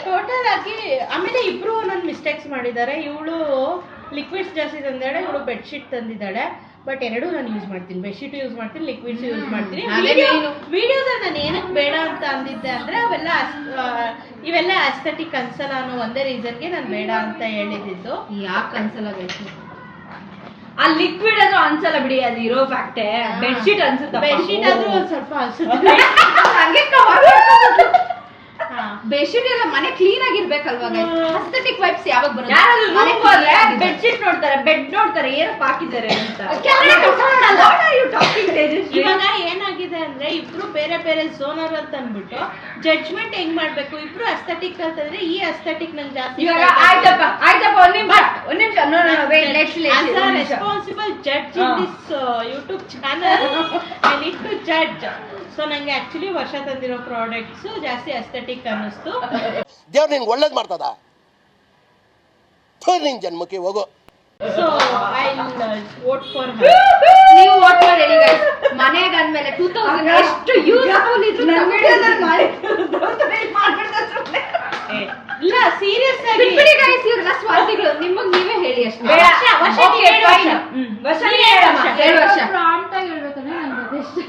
ಟೋಟಲ್ ಆಗಿ ಆಮೇಲೆ ಇಬ್ರು ಒಂದೊಂದು ಮಿಸ್ಟೇಕ್ಸ್ ಮಾಡಿದ್ದಾರೆ. ಇವಳು ಲಿಕ್ವಿಡ್ಸ್ ಜಾಸ್ತಿ ತಂದಿದ್ದಾಳೆ, ಇವಳು ಬೆಡ್ಶೀಟ್ ತಂದಿದ್ದಾಳೆ. ಬಟ್ ಎರಡೂ ನಾನು ಯೂಸ್ ಮಾಡ್ತೀನಿ, ಬೆಡ್ಶೀಟ್ ಯೂಸ್ ಮಾಡ್ತೀನಿ, ಲಿಕ್ವಿಡ್ಸ್ ಯೂಸ್ ಮಾಡ್ತೀನಿ. ವಿಡಿಯೋಸ್ ನಾನು ಏನಕ್ಕೆ ಬೇಡ ಅಂತ ಅಂದಿದ್ದೆ ಅಂದ್ರೆ ಇವೆಲ್ಲ ಅಸ್ಥೆಟಿಕ್ ಅನ್ಸಲ್ಲ ಅನ್ನೋ ಒಂದೇ ರೀಸನ್ಗೆ ನಾನು ಬೇಡ ಅಂತ ಹೇಳಿದ್ದು. ಯಾಕೆ ಅನ್ಸಲ್ಲ ಗೈಸ್? ಆ ಲಿಕ್ವಿಡ್ ಆದ್ರೂ ಅನ್ಸಲ್ಲ ಬಿಡಿ, ಅದು ಇರೋ ಫ್ಯಾಕ್ಟೇ. ಬೆಡ್ಶೀಟ್ ಅನ್ಸುತ್ತೆ, ಬೆಡ್ಶೀಟ್ ಆದ್ರೂ ಒಂದ್ ಸ್ವಲ್ಪ ಅನ್ಸುತ್ತೆ. ಬೆಡ್ಶೀಟ್ ಎಲ್ಲ ಮನೆ ಕ್ಲೀನ್ ಆಗಿರ್ಬೇಕಲ್ವಾ ಗೈಸ್? ಅಸ್ಥೆಟಿಕ್ ವೈಬ್ಸ್ ಯಾವಾಗ ಬರುತ್ತೆ? ಬೆಡ್ಶೀಟ್ ನೋಡ್ತಾರೆ, ಬೆಡ್ ನೋಡ್ತಾರೆ, ಏನಪ್ಪ ಹಾಕಿದ್ದಾರೆ ಅಂತ. ಇವಾಗ ಏನಾಗಿದೆ ಅಂದ್ರೆ ಇಬ್ರು ಬೇರೆ ಬೇರೆ ಝೋನರ್ ಅಂತ ಅಂದ್ಬಿಟ್ಟು ಜಡ್ಜ್ಮೆಂಟ್ ಹೆಂಗ್ ಮಾಡ್ಬೇಕು. ಇಬ್ರು ಅಸ್ಥೆಟಿಕ್ ಅಂತಂದ್ರೆ ಈ ಅಸ್ಥೆಟಿಕ್ ನಂಗೆ ಜಾಸ್ತಿ. ಇವಾಗ ಆಯ್ತಪ್ಪ ಒಂದ್ ನಿಮಿಷ responsible judge in this YouTube channel I need to judge. So ನಂಗೆ ಆಕ್ಚುಲಿ ವರ್ಷ ತಂದಿರೋ ಪ್ರಾಡಕ್ಟ್ಸ್ ಜಾಸ್ತಿ ಅಸ್ಥೆಟಿಕ್ ಅನ್ನಿಸ್ತು. ದೇವ್ರು ನಿನ್ಗೆ ಒಳ್ಳೇದು ಮಾಡ್ತದ, ನಿನ್ ಜನ್ಮಕ್ಕೆ ಹೋಗೋ. So I vote for her. ನೀವು ವೋಟ್ ಮಾಡಿ ಹೇಳಿ ಗೈಸ್. ಮನೆಗೆ ಅಂದ್ಮೇಲೆ 2000 ಎಷ್ಟು ಯೂಸ್ಫುಲ್ ಇತ್ತು. ನನ್ನ ವಿಡಿಯೋದಲ್ಲಿ ಮಾಡಿ ಇಲ್ಲ ಸೀರಿಯಸ್ ಆಗಿ ಬಿಡಿ ಗೈಸ್, ಇವ್ರೆಲ್ಲ ಸ್ವಾರ್ಥಿಗಳು. ನಿಮಗೆ ನೀವೇ ಹೇಳಿ ಅಷ್ಟೇ. ಬೇಡ. ವರ್ಷ Okay, fine. ವರ್ಷನೇ ಹೇಳಮ್ಮ. 2 ವರ್ಷ. ಪ್ರಾಂಪ್ಟ್ ಆಗಿ ಹೇಳ್ಬೇಕಂದ್ರೆ ನನಗೆ ಅದೆಷ್ಟು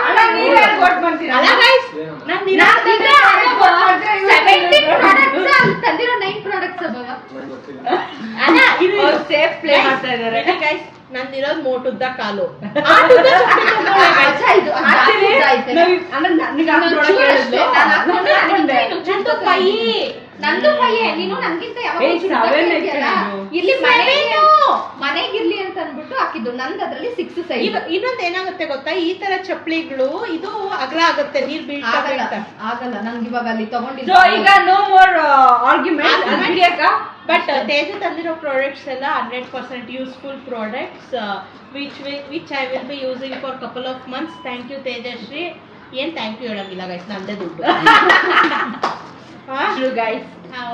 ಅಣ್ಣ ನೀವೇ vote ಮಾಡ್ತೀರಾ? ಅಲ್ಲ ಗೈಸ್ ನಾನು 17 ಪ್ರಾಡಕ್ಟ್ಸ್ ಅಲ್ಲಿ ತಂದಿರೋ 9 ಪ್ರಾಡಕ್ಟ್ಸ್ ಅಬ್ಬವ. ಅಲ್ಲ ಇದು ಅವ್ರು ಸೇಫ್ ಪ್ಲೇ ಮಾಡ್ತಾ ಇದ್ದಾರೆ. ಗೈಸ್ ನಂದಿರೋದು ಮೋಟುದ್ದ ಕಾಲು. ಅಚ್ಚಾ, ಇದು ಜಾಸ್ತಿ ಉದ್ದ ಐತೆ. ನಂದು ಕೈಯೇ. ನೀನು ನನ್ಗಿಂತ ಇಲ್ಲಿ ಮನೆಗಿರ್ಲಿ ಅಂತ ಅನ್ಬಿಟ್ಟು ಹಾಕಿದ್ದು. ನಂದು ಅದ್ರಲ್ಲಿ 6 ಸೈಜ್. ಇನ್ನೊಂದ್ ಏನಾಗುತ್ತೆ ಗೊತ್ತಾ, ಈ ತರ ಚಪ್ಪಲಿಗಳು ಇದು ಅಗಲ ಆಗುತ್ತೆ, ನೀರ್ ಬೀಳ್ತಾ. ಆಗಲ್ಲ ನಂಗೆ ಇವಾಗ ಅಲ್ಲಿ ತಗೊಂಡಿದ್ದು. So, ಈಗ no more argument. But Teja ತಂದಿರೋ ಪ್ರಾಡಕ್ಟ್ಸ್ ಎಲ್ಲ 100% useful products which I will be using for couple of months. Thank you Tejashree. ಏನ್ ಥ್ಯಾಂಕ್ ಯು ಹೇಳಂಗಿಲ್ಲ ಗೈಸ್, ನಂದೇ ದುಡ್ಡು.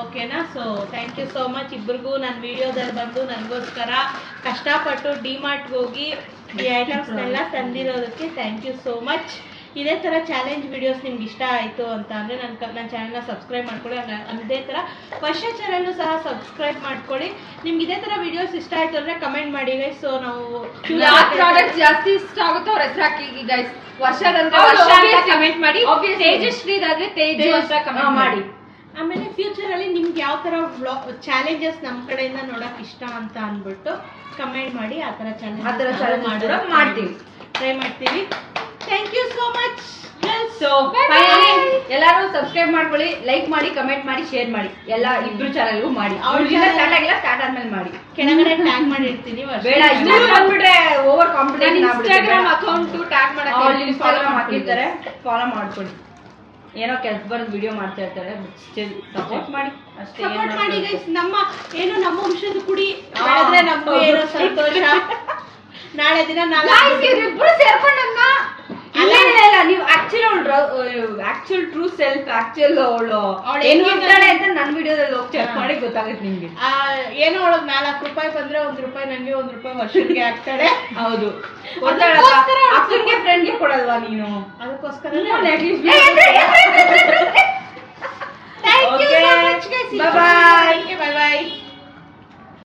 ಓಕೆನಾ? So thank you so much ಇಬ್ಬರಿಗೂ. ನನ್ನ ವಿಡಿಯೋದಲ್ಲಿ ಬಂದು ನನಗೋಸ್ಕರ ಕಷ್ಟಪಟ್ಟು ಡಿಮಾರ್ಟ್ಗೆ ಹೋಗಿ ಈ ಐಟಮ್ಸ್ನೆಲ್ಲ ತಂದಿರೋದಕ್ಕೆ ಥ್ಯಾಂಕ್ ಯು ಸೋ ಮಚ್. ಇದೇ ಥರ ಚಾಲೆಂಜ್ ವಿಡಿಯೋಸ್ ನಿಮ್ಗೆ ಇಷ್ಟ ಆಯಿತು ಅಂತ ಅಂದರೆ ನನ್ನ ಚಾನಲ್ನ ಸಬ್ಸ್ಕ್ರೈಬ್ ಮಾಡ್ಕೊಳ್ಳಿ. ಅದೇ ಥರ ವರ್ಷ ಚಾನಲ್ನು ಸಹ ಸಬ್ಸ್ಕ್ರೈಬ್ ಮಾಡ್ಕೊಳ್ಳಿ. ನಿಮ್ಗೆ ಇದೇ ಥರ ವಿಡಿಯೋಸ್ ಇಷ್ಟ ಆಯಿತು ಅಂದರೆ ಕಮೆಂಟ್ ಮಾಡಿ ಗೈಸ್. ಸೊ ನಾವು ಯಾವ ಪ್ರಾಡಕ್ಟ್ ಜಾಸ್ತಿ ಇಷ್ಟ ಆಗುತ್ತೋ ಅವ್ರ ಹೆಸರು ಹಾಕಿ ಗೈಸ್. ವರ್ಷದಂತ ಕಮೆಂಟ್ ಮಾಡಿ. ತೇಜಶ್ರೀದಾದ್ರೆ ತೇಜು ಅಂತ ಕಮೆಂಟ್ ಮಾಡಿ. ಆಮೇಲೆ ಫ್ಯೂಚರಲ್ಲಿ ನಿಮ್ಗೆ ಯಾವ ಥರ ಚಾಲೆಂಜಸ್ ನಮ್ಮ ಕಡೆಯಿಂದ ನೋಡೋಕೆ ಇಷ್ಟ ಅಂತ ಅಂದ್ಬಿಟ್ಟು ಕಮೆಂಟ್ ಮಾಡಿ. ಆ ಥರ ಚಾಲೆಂಜ್ ಮಾಡ್ತೀವಿ, ಟ್ರೈ ಮಾಡ್ತೀವಿ. Thank you so much. So finally ಎಲ್ಲರೂ ಸಬ್ಸ್ಕ್ರೈಬ್ ಮಾಡ್ಕೊಳ್ಳಿ, ಲೈಕ್ ಮಾಡಿ, ಕಮೆಂಟ್ ಮಾಡಿ, ಶೇರ್ ಮಾಡಿ. ಎಲ್ಲ ಇಬ್ರು ಚಾನಲ್ಗೂ ಮಾಡಿ. ಸ್ಟಾರ್ಟ್ ಆಗಿಲ್ಲ, ಸ್ಟಾರ್ಟ್ ಆದ್ಮೇಲೆ ಮಾಡಿ. ಕೆಳಗಡೆ ಟ್ಯಾಗ್ ಮಾಡಿರ್ತೀನಿ. ಬೇಡ, ಬಂದ್ಬಿಟ್ರೆ over competition. Instagram account tag ಮಾಡಕ್ಕೆ ಇನ್ಸ್ಟಾಗ್ರಾಮ್ ಹಾಕಿರ್ತಾರೆ, ಫಾಲೋ ಮಾಡ್ಕೊಳ್ಳಿ. ಏನೋ ಕೆಲಸ ಬರೋದು ವಿಡಿಯೋ ಮಾಡ್ತಾ ಇರ್ತಾರೆ, ಸಪೋರ್ಟ್ ಮಾಡಿ ಅಷ್ಟೇ. ಸಪೋರ್ಟ್ ಮಾಡಿ ಗೈಸ್. ನಮ್ಮ ವಂಶದ ಕುಡಿ ಬೆಳೆದ್ರೆ ನಮಗೂ ಏನೋ ಸಂತೋಷ. ನಾಳೆ ದಿನ ಇಬ್ರು ಸೇರ್ಕೊಂಡಂಗ ಇಲ್ಲ ನೀವು ಆಕ್ಚುಲ್ ಟ್ರೂ ಸೆಲ್ಫ್ ಅವಳು ಏನು ಇರ್ತಾಳೆ ಅಂತ ನನ್ನ ವಿಡಿಯೋದಲ್ಲಿ ಹೋಗಿ ಚೆಕ್ ಮಾಡಿ ಗೊತ್ತಾಗುತ್ತೆ ನಿಮ್ಗೆ. ಏನೋ ಒಳಗ್ 4 ರೂಪಾಯಿ ಬಂದ್ರೆ 1 ರೂಪಾಯಿ ನಂಗೆ 1 ರೂಪಾಯಿ ವರ್ಷಕ್ಕೆ ಆಗ್ತಾಳೆ. ಹೌದು, ಅಕ್ಕನಿಗೆ ಫ್ರೆಂಡ್ಗೆ ಕೊಡಲ್ವಾ ನೀನು? ಅದಕ್ಕೋಸ್ಕರ